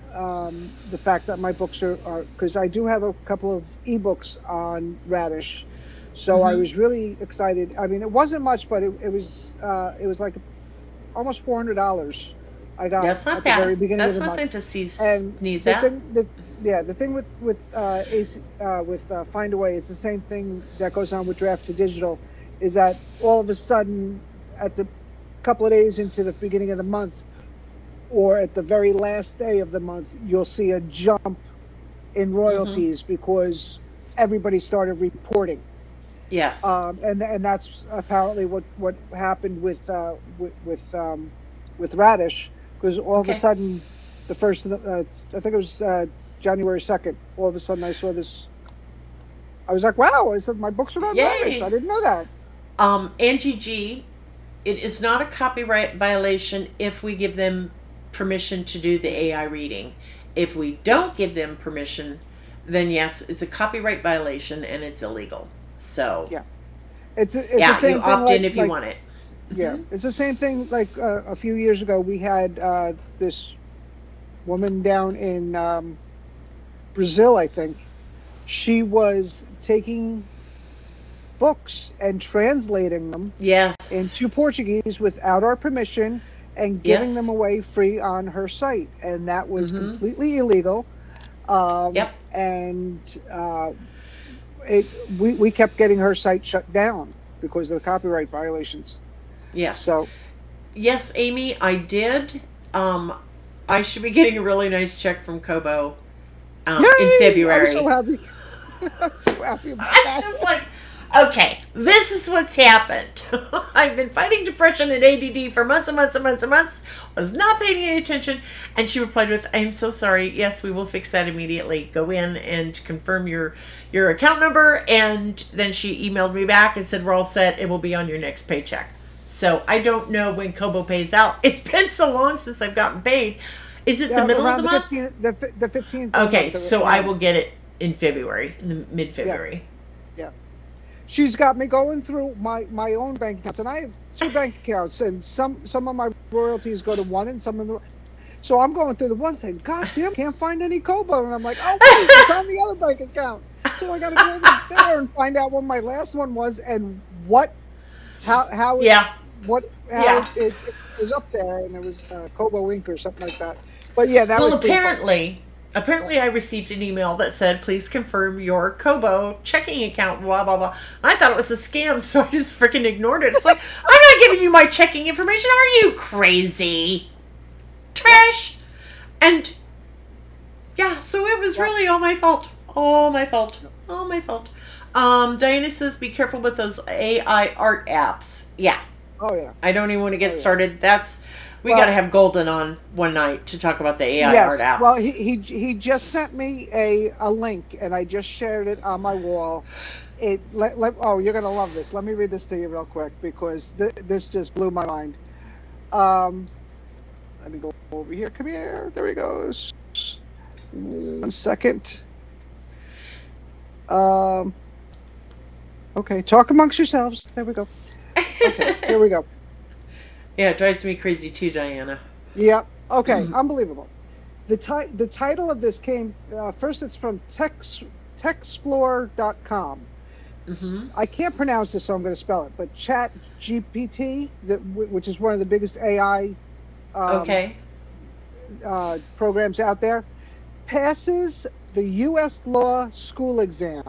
the fact that my books are because I do have a couple of ebooks on Radish, so I
Mm-hmm.
was really excited. I mean, it wasn't much, but it was like almost $400 I got
That's not
at the
bad.
very beginning of
That's
the month.
nothing to
And
sneeze
the
at.
thing that yeah, the thing with Find a Way, it's the same thing that goes on with Draft to Digital, is that all of a sudden at the couple of days into the beginning of the month or at the very last day of the month, you'll see a jump in
Mm-hmm.
royalties because everybody started reporting.
Yes.
And that's apparently what happened with Radish, because all of a
Okay.
sudden the first of the I think it was January 2nd. All of a sudden I saw this. I was like, wow! I said my books are on Radish. I
Yay.
didn't know that.
Angie G, it is not a copyright violation if we give them permission to do the AI reading. If we don't give them permission, then yes, it's a copyright violation and it's illegal. So,
Yeah, it's the
yeah, you
same thing
opt in
like
if you want it.
yeah, it's the same thing like a few years ago we had this woman down in Brazil, I think. She was taking books and translating them
Yes.
into Portuguese without our permission and giving them
Yes.
away free on her site. And that was
Mm-hmm.
completely illegal.
Yep.
And we kept getting her site shut down because of the copyright violations.
Yes.
So,
Yes, Amy, I did. Um, I should be getting a really nice check from Kobo in
yay! I was so
February.
happy. I'm so happy about
I'm
that.
just like, okay, this is what's happened. I've been fighting depression and ADD for months and months and months and months, was not paying any attention. And she replied with, I'm so sorry. Yes, we will fix that immediately. Go in and confirm your account number. And then she emailed me back and said, we're all set. It will be on your next paycheck. So I don't know when Kobo pays out. It's been so long since I've gotten paid. Is it the middle of
Around
the
the
month?
15th, the 15th of the
Okay,
month,
so I
around
will
there.
get it in February, in the mid
Yeah,
February.
yeah. She's got me going through my own bank accounts, and I have two bank accounts, and some of my royalties go to one, and some of the. So I'm going through the one thing. God damn, can't find any Kobo, and I'm like, oh wait, it's on the other bank account. So I got to go over there and find out what my last one was and what how it
Yeah,
what how
yeah.
it was up there, and it was Kobo Inc. or something like that. But yeah, that
Well,
was pretty fun.
apparently, I received an email that said, "Please confirm your Kobo checking account." Blah blah blah. I thought it was a scam, so I just freaking ignored it. It's like I'm not giving you my checking information. Are you crazy?
Yep,
Trash. And yeah, so it was
yep,
really all my fault. All my fault.
yep.
All my fault. Diana says, "Be careful with those AI art apps." Yeah,
Oh yeah,
I don't even want to
oh
get
yeah.
started. That's we got to
Well,
have Golden on one night to talk about the AI art
yes. Well,
apps.
he just sent me a link, and I just shared it on my wall. Oh, you're gonna love this. Let me read this to you real quick because this just blew my mind. Um, Let me go over here. Come here. There he goes. 1 second. Um, okay, talk amongst yourselves. There we go. Okay, here we go.
Yeah, it drives me crazy too, Diana.
Yep. Okay, unbelievable. The title of this came first. It's from techsplore.com.
Mm-hmm.
I can't pronounce this, so I'm going to spell it. But Chat GPT, which is one of the biggest AI um,
Okay.
programs out there, passes the U.S. law school exam.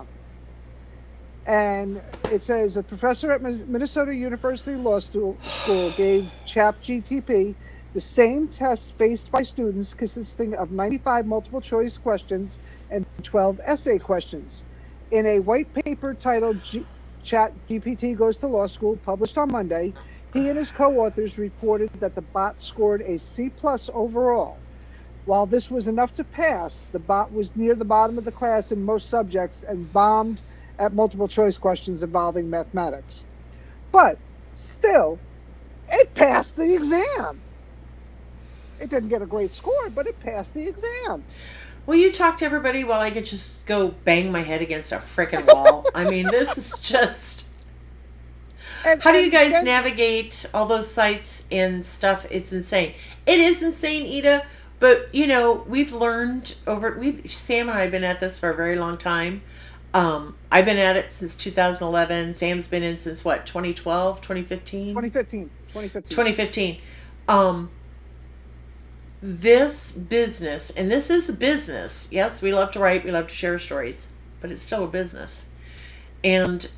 And it says a professor at Minnesota University Law School gave ChatGTP the same test faced by students, consisting of 95 multiple choice questions and 12 essay questions. In a white paper titled ChatGPT Goes to Law School, published on Monday, he and his co-authors reported that the bot scored a C plus overall. While this was enough to pass, the bot was near the bottom of the class in most subjects and bombed at multiple choice questions involving mathematics. But still, it passed the exam. It didn't get a great score, but it passed the exam.
Will you talk to everybody while I could just go bang my head against a frickin' wall? I mean, this is just.
And
How do you
and
guys
then
navigate all those sites and stuff? It's insane. It is insane, Ida. But we've learned Sam and I have been at this for a very long time. I've been at it since 2011. Sam's been in since what, 2012, 2015?
2015.
2015. Um, this business, and this is a business. Yes, we love to write, we love to share stories, but it's still a business. And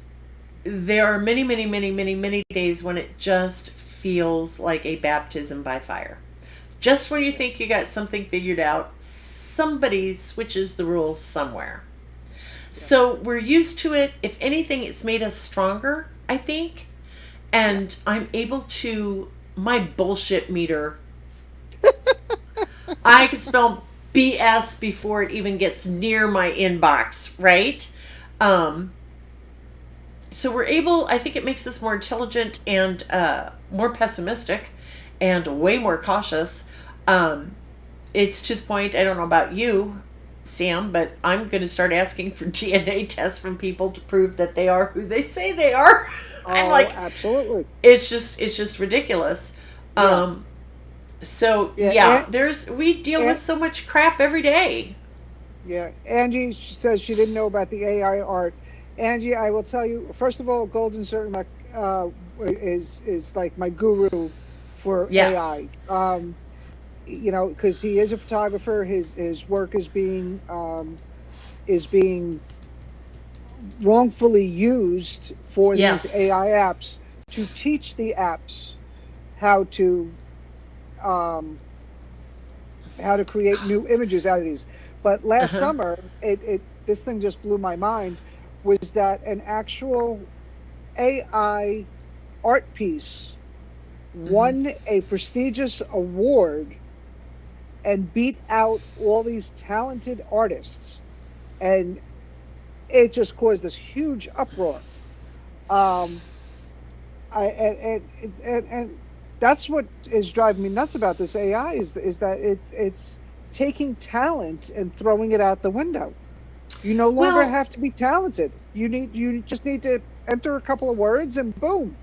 there are many, many, many, many, many days when it just feels like a baptism by fire. Just when you think you got something figured out, somebody switches the rules somewhere. So we're used to it. If anything, it's made us stronger, I think. And I'm able to, my bullshit meter, I can spell BS before it even gets near my inbox, right? So we're able, I think it makes us more intelligent and more pessimistic and way more cautious. It's to the point, I don't know about you, Sam, but I'm going to start asking for DNA tests from people to prove that they are who they say they are. I'm
Oh,
like,
absolutely.
it's just ridiculous.
Yeah.
So
Yeah.
yeah, we deal with
And
so much crap every day.
yeah. Angie says she didn't know about the AI art. Angie, I will tell you, first of all, Golden Cermak is like my guru for
Yes.
AI. Because he is a photographer. His work is being wrongfully used for these
Yes.
AI apps to teach the apps how to um, create new images out of these. But last
Uh-huh.
summer, it this thing just blew my mind. Was that an actual AI art piece
Hmm.
won a prestigious award and beat out all these talented artists, and it just caused this huge uproar. Um, I and that's what is driving me nuts about this AI is that it's taking talent and throwing it out the window. You no longer
Well,
have to be talented. You just need to enter a couple of words and boom,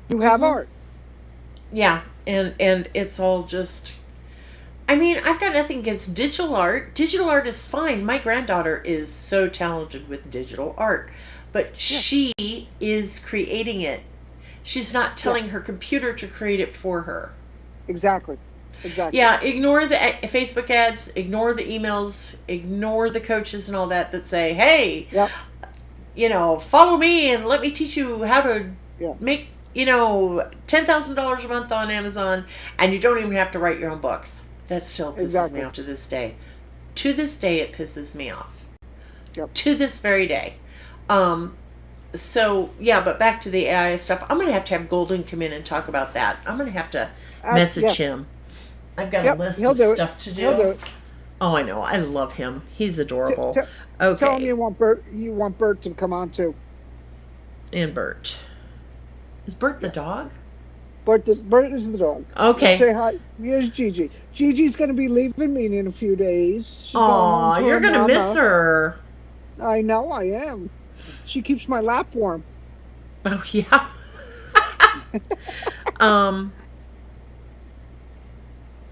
you have
hmm,
art.
yeah, and it's all just. I mean, I've got nothing against digital art. Digital art is fine. My granddaughter is so talented with digital art, but
Yeah,
she is creating it. She's not
yeah,
telling her computer to create it for her.
exactly, exactly.
Yeah, ignore the Facebook ads, ignore the emails, ignore the coaches and all that say, "Hey,
Yep,
follow me and let me teach you how to
yeah,
make, $10,000 a month on Amazon, and you don't even have to write your own books." That still pisses me
exactly.
off to this day. To this day, it pisses me off.
Yep.
To this very day. Um, so yeah, but back to the AI stuff. I'm gonna have to have Golden come in and talk about that. I'm gonna have to
Yeah.
message him. I've got a
Yep.
list
He'll
of
do it.
stuff to
He'll do
do.
it.
Oh, I know. I love him. He's
T-
adorable.
t- Tell him
Okay,
you want Bert. You want Bert to come on too.
and Bert. Is Bert the
Yeah.
dog?
Bert is the dog. Now
Okay.
say hi. Here's Gigi. Gigi's going to be leaving me in a few days. She's going home
Aw,
to
you're
her
gonna miss
mama.
her.
I know I am. She keeps my lap warm.
Oh yeah. Um,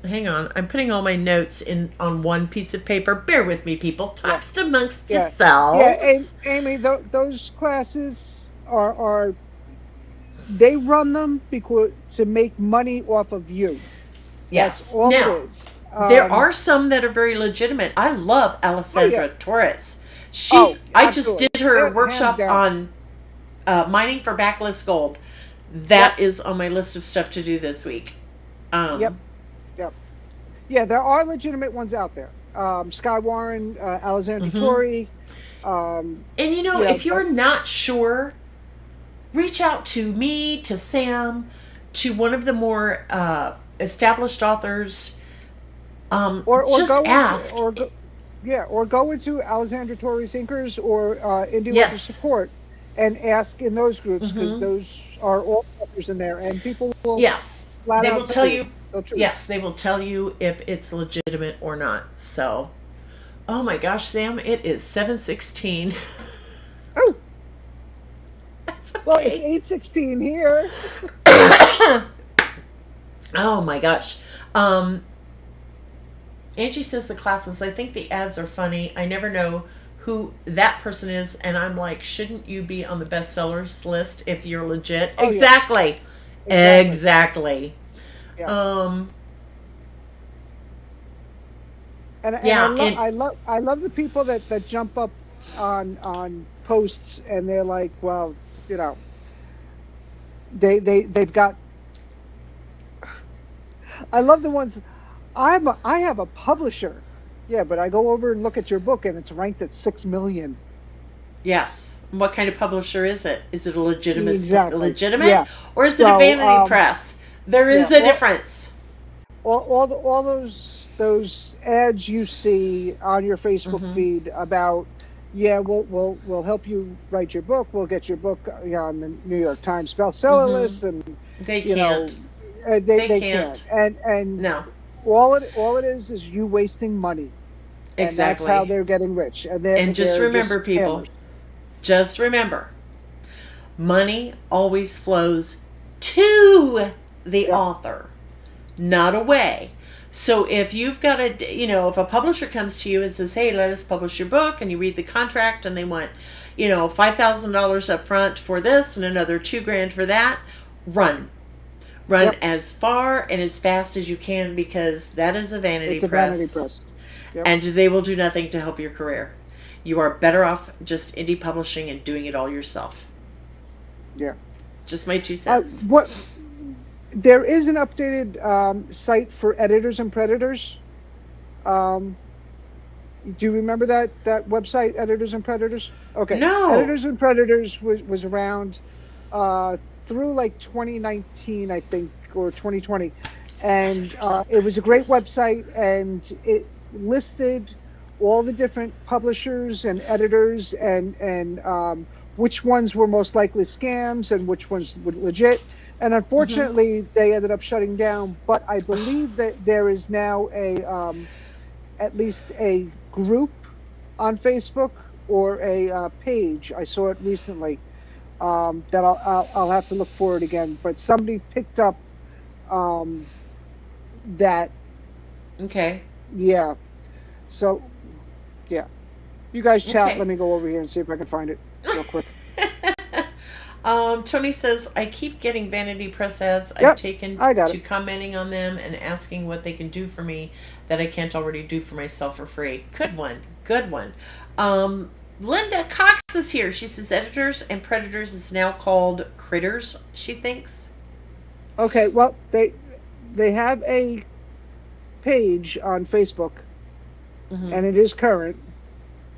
hang on. I'm putting all my notes in on one piece of paper. Bear with me, people.
Yeah,
Talks amongst
yeah, yeah.
yourselves.
Amy, those classes are they run them because to make money off of you. That's
Yes.
all it
Now,
is.
there are some that are very legitimate. I love
Oh yeah.
Alessandra Torres.
Oh,
I just
absolutely.
did her
Hands
workshop
down.
on mining for backlist gold.
Yep.
That is on my list of stuff to do this week.
Yep.
Um,
Yep. Yeah, there are legitimate ones out there. Sky Warren, Alexandra
mhm.
Torrey. Um,
And
you know,
if you're not sure, reach out to me, to Sam, to one of the more established authors.
or
Just
go into
ask.
or go, yeah, or go into Alexandra Torrey Thinkers or Indie Author
Yes.
Support and ask in those groups because
Hmm.
those are all authors in there, and people will
Yes.
flat
They
out
will tell
tell you
you.
the truth.
Yes, they will tell you if it's legitimate or not. So, oh my gosh, Sam, it is 7:16.
Oh,
That's
well, it's
okay.
8:16 here.
Oh my gosh. Um, Angie says the classes, I think the ads are funny. I never know who that person is. And I'm like, shouldn't you be on the bestsellers list if you're legit?
Oh yeah,
Exactly.
exactly.
Exactly.
Yeah.
Um,
And
yeah. And
I love the people that jump up on posts and they're like, well, you know, they've got. I love the ones. I have a publisher. Yeah, but I go over and look at your book and it's ranked at 6 million.
yes. What kind of publisher is it? Is it a
Exactly.
legitimate
Yeah.
or is it a
So
vanity press? There
yeah,
is a difference.
all those ads you see on your Facebook
Hmm.
feed about, yeah, we'll help you write your book. We'll get your book on the New York Times bestseller
Hmm.
list, and
They
you know
can't. They
they can't.
can't.
And
No.
all it is you wasting money, and that's how
Exactly.
they're getting rich, and
And just
they're
remember,
just
people,
scammers.
just remember, money always flows to the
Yep,
author, not away. So if you've got if a publisher comes to you and says, "Hey, let us publish your book," and you read the contract and they want, $5,000 up front for this and another 2 grand for that, run. Run
yep.
as far and as fast as you can because that is a vanity
It's a vanity
press
press. Yep.
and they will do nothing to help your career. You are better off just indie publishing and doing it all yourself.
Yeah.
Just my 2 cents.
What There is an updated site for editors and predators. Um, do you remember that website, Editors and Predators? Okay,
No.
Editors and Predators was around uh, through like 2019, I think, or 2020, and
Editors and
it was a great
predators.
website, and it listed all the different publishers and editors and which ones were most likely scams and which ones were legit. And
Mm-hmm.
unfortunately, they ended up shutting down. But I believe that there is now a at least a group on Facebook or a page. I saw it recently. That I'll have to look for it again. But somebody picked up um, that.
Okay.
Yeah. So yeah, you guys chat.
Okay.
Let me go over here and see if I can find it real quick.
Tony says, I keep getting vanity press ads. I've
Yep,
taken
I got
to
it.
commenting on them and asking what they can do for me that I can't already do for myself for free. Good one. Good one. Linda Cox is here. She says, Editors and Predators is now called Critters, she thinks.
Okay. Well, they have a page on Facebook,
Mm-hmm.
and it is current.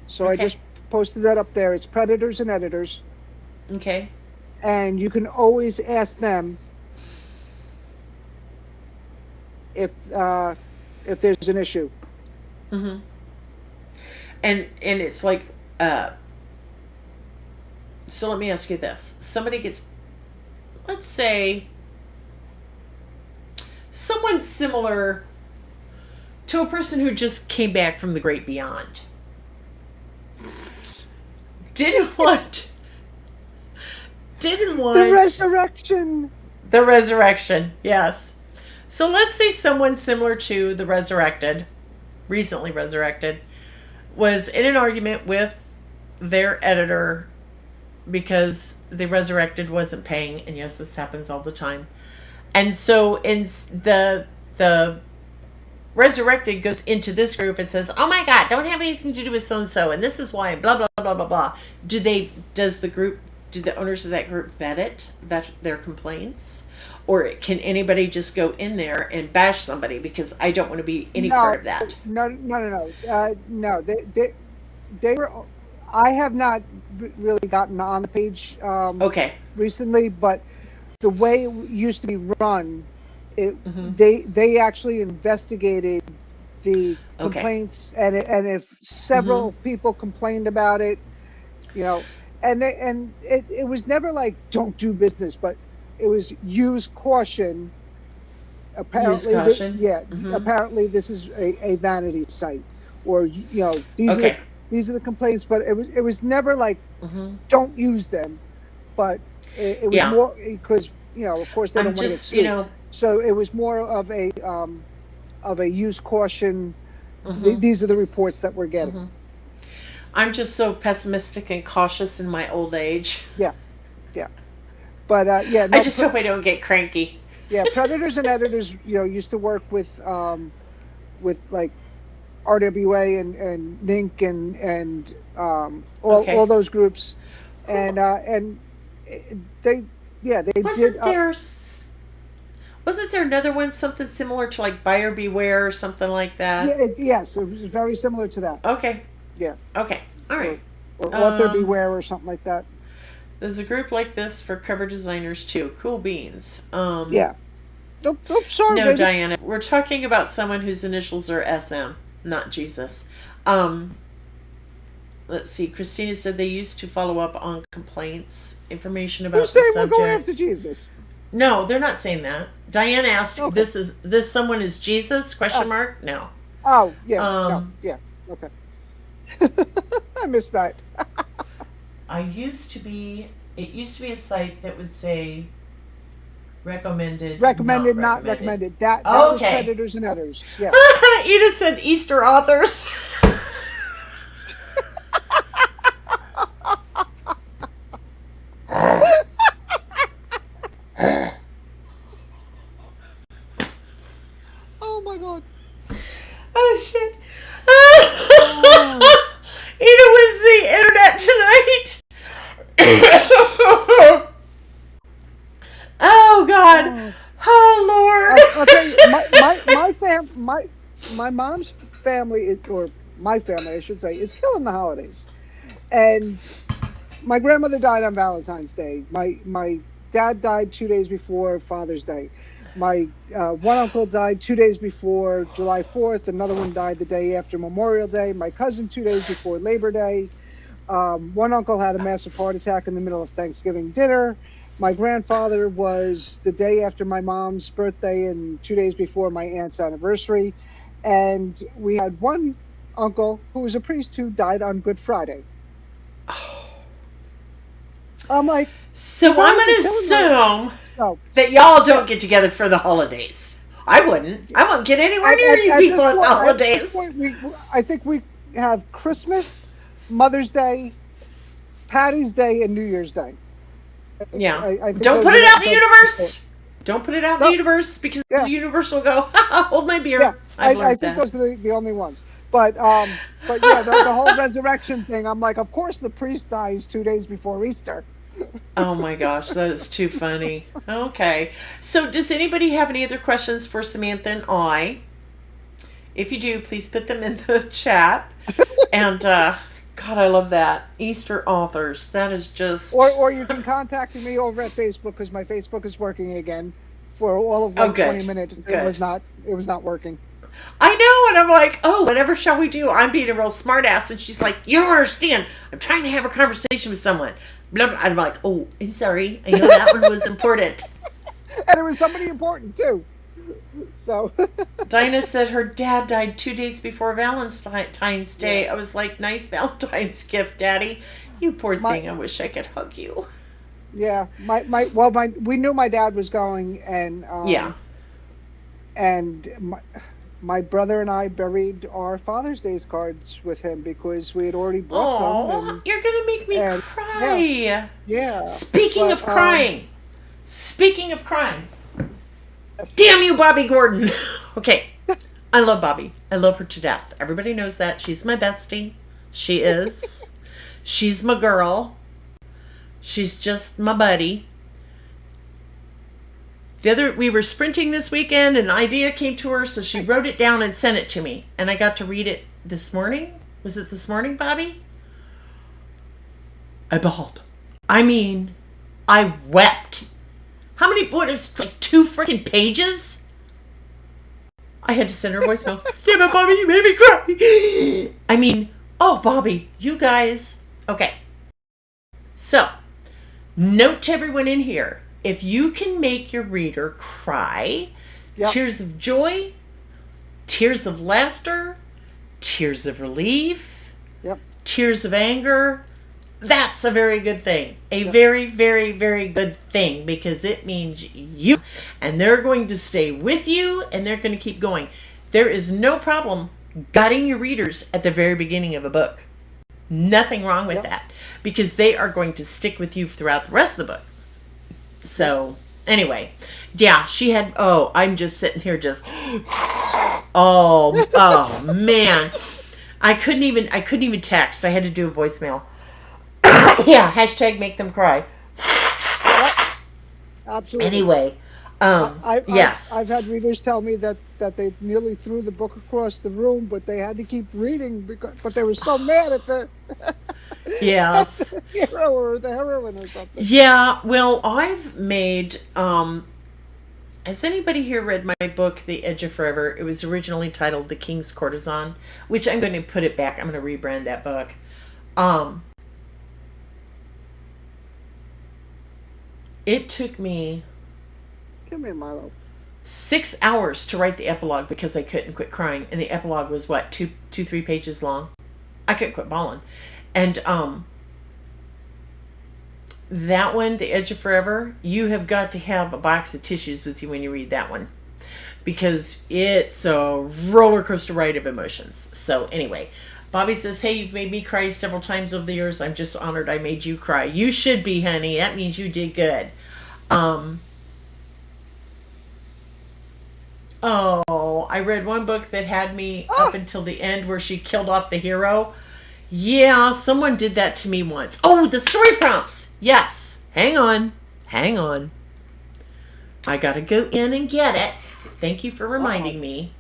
So I
Okay.
just posted that up there. It's Predators and Editors,
Okay.
and you can always ask them if uh, if there's an issue.
Mm-hmm. And it's like, uh, so let me ask you this. Somebody gets, let's say, someone similar to a person who just came back from the great beyond. didn't want
The resurrection.
the resurrection. Yes. So let's say someone similar to the resurrected, recently resurrected, was in an argument with their editor because the resurrected wasn't paying, and yes, this happens all the time. And so the resurrected goes into this group and says, "Oh my God, don't have anything to do with so and so, and this is why." Blah blah blah blah blah. Does the group? Do the owners of that group vet their complaints, or can anybody just go in there and bash somebody? Because I don't want to be any part of that.
No. They were. I have not really gotten on the page
Okay.
recently, but the way it used to be run,
Mm-hmm.
they actually investigated the
Okay.
complaints, and if
Mm-hmm.
several people complained about it, you know, it was never like don't do business, but it was use caution.
Use
Apparently,
caution. Mm-hmm.
apparently this is a vanity site, or
Okay.
these are the complaints, but it was never like
Mm-hmm.
don't use them, but it was
Yeah.
more because of course they
I'm
don't want to get
just,
sued, so it was more of a use caution.
mm-hmm.
These are the reports that we're getting.
Mm-hmm. I'm just so pessimistic and cautious in my old age.
Yeah, yeah, but yeah,
I
no,
just hope I don't get cranky.
yeah, predators and editors, used to work with like RWA and Nink and all
Okay.
those groups, and they they did.
Wasn't there wasn't there another one, something similar to like buyer beware or something like
Yeah,
that?
yes, it was very similar to that.
Okay.
Yeah,
Okay. All right.
or or author
Um
beware or something like that.
there's a group like this for cover designers too. Cool beans.
Yeah. Oops, sorry,
No,
baby.
Diana, we're talking about someone whose initials are SM, not Jesus. Um let's see. Christina said they used to follow up on complaints, information
Who's
about the
saying we're going after
subject.
Jesus?
No, they're not saying that. Diane asked,
Okay.
this someone is Jesus? Question
Oh,
mark? No.
oh, yeah, no,
Um,
yeah, okay. I missed that.
I used to be. It used to be a site that would say recommended, not
Recommended, not
recommended.
recommended. That was
Okay.
predators and editors. Yeah.
Edith said Easter authors.
Oh my God.
Oh shit.
Oh,
It was the internet tonight. Oh God.
oh.
Oh Lord.
I'll tell you, my mom's family or my family, I should say, is killing the holidays. And my grandmother died on Valentine's Day. My dad died 2 days before Father's Day. My one uncle died 2 days before July 4th. Another one died the day after Memorial Day. My cousin 2 days before Labor Day. One uncle had a massive heart attack in the middle of Thanksgiving dinner. My grandfather was the day after my mom's birthday and 2 days before my aunt's anniversary. And we had one uncle who was a priest who died on Good Friday. I'm like,
So
you
I'm
guys are
gonna
killing the.
assume
No,
that y'all
yeah.
don't get together for the holidays. I wouldn't. I won't get anywhere
At,
near
at,
you
at
people
this
at the
point,
holidays.
I think we have Christmas, Mother's Day, Patty's Day, and New Year's Day.
Yeah.
I think
Don't
those
put
are
it out in the
the four.
universe. Don't put it out in the
No,
universe because the
yeah,
universe will go, hold my
yeah.
beer. I've
I
learned
think
that.
those are the only ones. But yeah, the whole resurrection thing. I'm like, of course the priest dies 2 days before Easter.
Oh my gosh, that is too funny. Okay. So does anybody have any other questions for Samantha and I? If you do, please put them in the chat. And God, I love that. Easter authors. That is just
Or you can contact me over at Facebook because my Facebook is working again. For all of
oh
like 20
good.
minutes,
Good.
it was not working.
I know, and I'm like, oh, whatever shall we do? I'm being a real smartass, and she's like, you don't understand. I'm trying to have a conversation with someone. Blah, blah. I'm like, oh, I'm sorry. I know that one was important.
And it was somebody important too. So
Dinah said her dad died 2 days before Valentine's Day.
yeah,
I was like, nice Valentine's gift, Daddy. You poor
My
thing. I wish I could hug you.
yeah, my we knew my dad was going,
Yeah.
and my brother and I buried our Father's Day's cards with him because we had already bought them,
Oh, you're gonna make me
and yeah,
cry.
yeah,
Speaking
but
of crying. Speaking of crying.
yes,
Damn you, Bobby Gordon. Okay. I love Bobby. I love her to death. Everybody knows that. She's my bestie. She is. She's my girl. She's just my buddy. We were sprinting this weekend, and an idea came to her, so she wrote it down and sent it to me. And I got to read it this morning. Was it this morning, Bobby? I bawled. I mean, I wept. How many, what, it was like 2 freaking pages? I had to send her a voicemail. Damn it, Bobby, you made me cry. I mean, oh, Bobby, you guys. Okay. So, note to everyone in here, if you can make your reader cry,
yep,
tears of joy, tears of laughter, tears of relief,
yep,
tears of anger, that's a very good thing. A
yep,
very, very, very good thing, because it means you, and they're going to stay with you, and they're going to keep going. There is no problem guiding your readers at the very beginning of a book. Nothing wrong with
yep,
that, because they are going to stick with you throughout the rest of the book. So anyway, yeah, she had, oh, I'm just sitting here just, oh man. I couldn't even text. I had to do a voicemail. Yeah, hashtag make them cry.
yep, absolutely.
Anyway, yes.
I've had readers tell me that they nearly threw the book across the room, but they had to keep reading but they were so mad at the at
Yes.
the hero or the heroine or something.
Yeah, well, I've made, has anybody here read my book, The Edge of Forever? It was originally titled The King's Courtesan, which I'm going to put it back. I'm going to rebrand that book. It took me
Give me a Milo.
6 hours to write the epilogue because I couldn't quit crying. And the epilogue was what, 3 pages long? I couldn't quit bawling. And, that one, The Edge of Forever, you have got to have a box of tissues with you when you read that one, because it's a roller coaster ride of emotions. So anyway, Bobby says, hey, you've made me cry several times over the years. I'm just honored I made you cry. You should be, honey. That means you did good. Oh, I read one book that had me up until the end where she killed off the hero. Yeah, someone did that to me once. Oh, the story prompts. Yes. Hang on. Hang on. I got to go in and get it. Thank you for reminding me.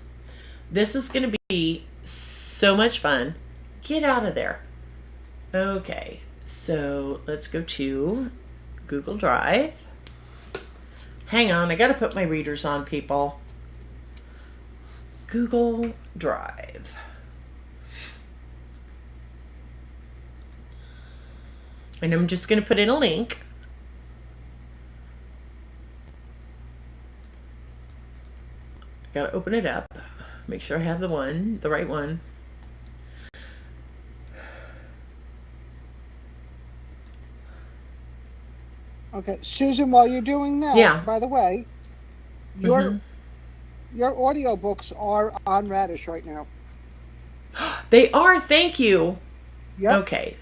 This is going to be so much fun. Get out of there. Okay. So let's go to Google Drive. Hang on. I got to put my readers on, people. Google Drive. And I'm just going to put in a link. Got to open it up. Make sure I have the right one.
Okay, Susan, while you're doing that,
Yeah.
by the way, your audiobooks are on Radish right now.
They are, thank you.
Yep.
Okay.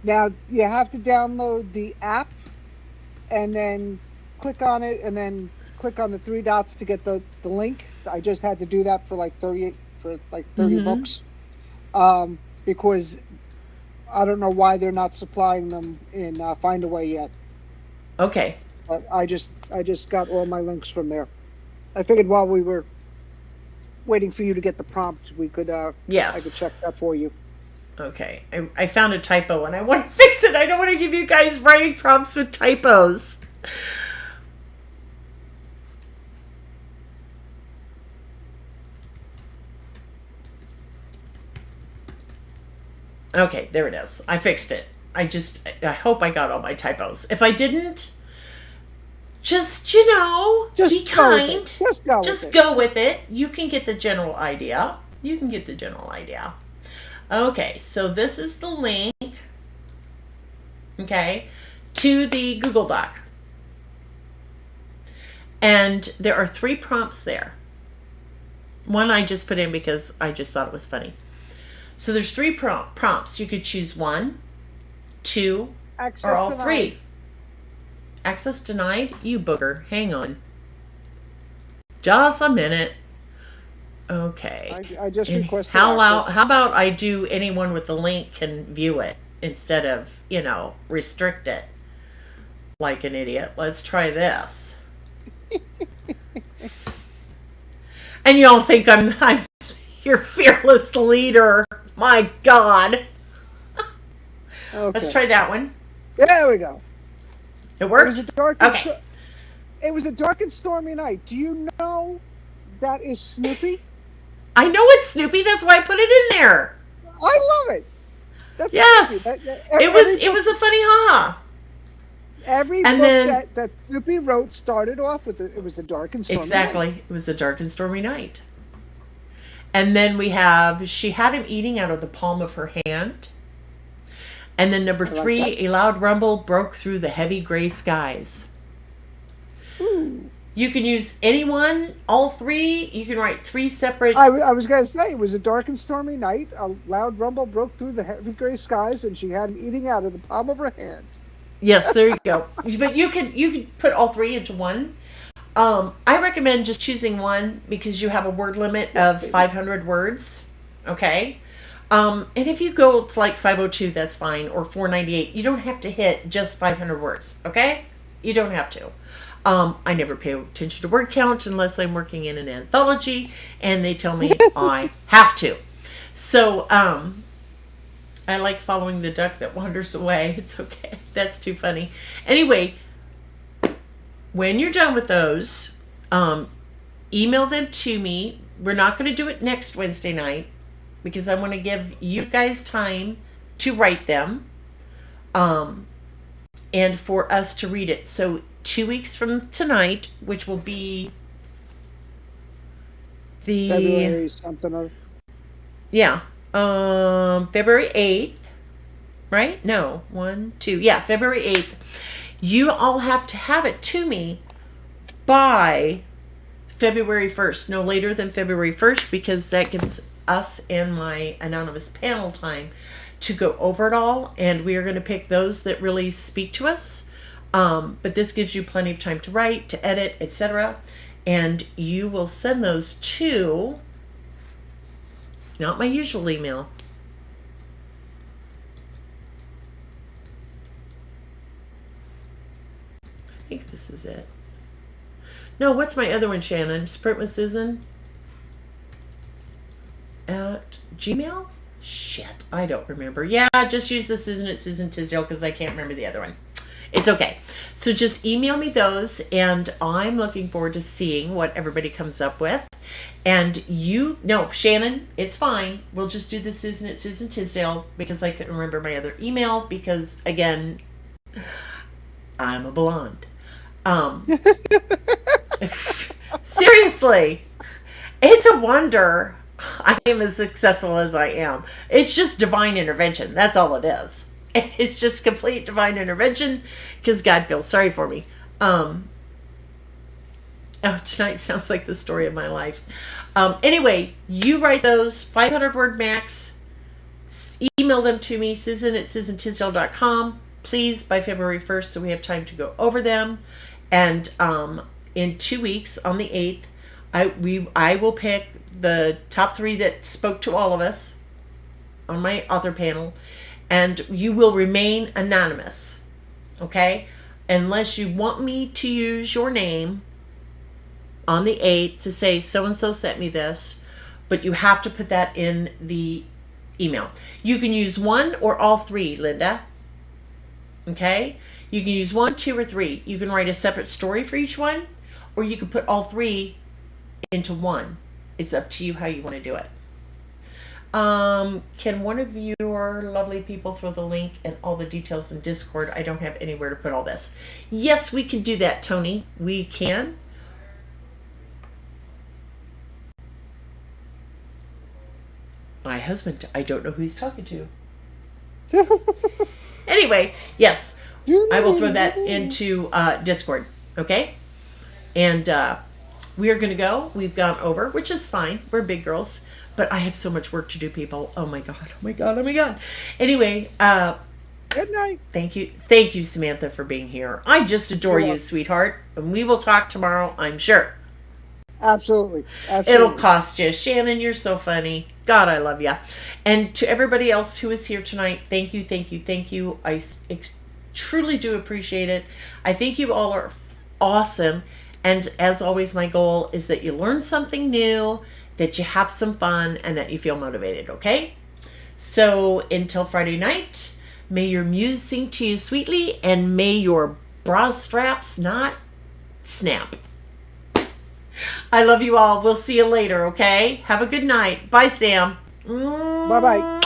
Now you have to download the app and then click on it and then click on the 3 dots to get the link. I just had to do that for like 30 books. Because I don't know why they're not supplying them in Findaway yet.
Okay.
But I just got all my links from there. I figured while we were waiting for you to get the prompt, we could
Yes.
I could check that for you.
Okay. I found a typo and I want to fix it. I don't want to give you guys writing prompts with typos. Okay, there it is. I fixed it. I hope I got all my typos. If I didn't, just, be kind. Just go with it. You can get the general idea. Okay, so this is the link. okay, to the Google Doc. And there are 3 prompts there. One I just put in because I just thought it was funny. So there's 3 prompts. You could choose 1, 2, or
Access
all
denied.
3. Access denied? You booger. Hang on. Just a minute. Okay.
I just
And
requested
how
access.
about I do anyone with the link can view it instead of, restrict it like an idiot. Let's try this. And y'all think I'm your fearless leader. My God.
Okay.
Let's try that one.
There we go.
It
It
worked?
was a dark and
Okay.
it was a dark and stormy night. Do you know that is Snoopy?
I know it's Snoopy. That's why I put it in there.
I love it. That's Snoopy.
Yes. It was a funny haha.
Every
And
book
then
that Snoopy wrote started off with it was a dark and stormy night.
exactly. It was a dark and stormy night. And then we have she had him eating out of the palm of her hand. And then number
I like
3,
that.
a loud rumble broke through the heavy gray skies.
Ooh.
You can use any one, all 3. You can write 3 separate.
I was going to say, it was a dark and stormy night. A loud rumble broke through the heavy gray skies, and she had him eating out of the palm of her hand.
Yes, there you go. But you could put all 3 into one. I recommend just choosing one because you have a word limit of 500 words. Okay. And if you go to like 502, that's fine, or 498. You don't have to hit just 500 words. Okay. You don't have to. I never pay attention to word count unless I'm working in an anthology and they tell me I have to. So, I like following the duck that wanders away. It's okay. That's too funny. Anyway, when you're done with those, email them to me. We're not going to do it next Wednesday night because I want to give you guys time to write them and for us to read it. So 2 weeks from tonight, which will be the
February something of.
yeah, February 8th, right? No, 1, 2, yeah, February 8th. You all have to have it to me by February 1st, no later than February 1st, because that gives us and my anonymous panel time to go over it all, and we are going to pick those that really speak to us. But this gives you plenty of time to write, to edit, etc. And you will send those to, not my usual email. I think this is it. No, what's my other one, Shannon? Sprint with Susan at Gmail? Shit, I don't remember. Yeah, just use the Susan at Susan Tisdale because I can't remember the other one. It's okay. So just email me those, and I'm looking forward to seeing what everybody comes up with. And no, Shannon, it's fine. We'll just do the Susan at Susan Tisdale because I couldn't remember my other email because, again, I'm a blonde. Seriously, it's a wonder I am as successful as I am. It's just divine intervention. That's all it is. It's just complete divine intervention because God feels sorry for me. Tonight sounds like the story of my life. Anyway, you write those 500 word max. Email them to me, Susan at SusanTisdale.com. Please, by February 1st, so we have time to go over them. And in 2 weeks, on the 8th, I will pick the top 3 that spoke to all of us on my author panel, and you will remain anonymous, okay? Unless you want me to use your name on the 8th to say so-and-so sent me this, but you have to put that in the email. You can use 1 or all 3, Linda. Okay? You can use 1, 2, or 3. You can write a separate story for each one, or you can put all 3 into one. It's up to you how you want to do it. Can one of your lovely people throw the link and all the details in Discord? I don't have anywhere to put all this. Yes, we can do that, Tony. We can. My husband, I don't know who he's talking to. Anyway, yes, I will throw that into Discord. Okay, and we are going to go. We've gone over, which is fine. We're big girls, but I have so much work to do, people. Oh my god! Oh my god! Oh my god! Anyway,
Good night.
thank you, Samantha, for being here. I just adore
You're
you,
welcome.
sweetheart, and we will talk tomorrow. I'm sure.
Absolutely.
It'll
Absolutely.
cost you. Shannon, you're so funny. God, I love you. And to everybody else who is here tonight, thank you, thank you, thank you. I truly do appreciate it. I think you all are awesome. And as always, my goal is that you learn something new, that you have some fun, and that you feel motivated, okay? So until Friday night, may your muse sing to you sweetly, and may your bra straps not snap. I love you all. We'll see you later, okay? Have a good night. Bye, Sam.
Bye bye.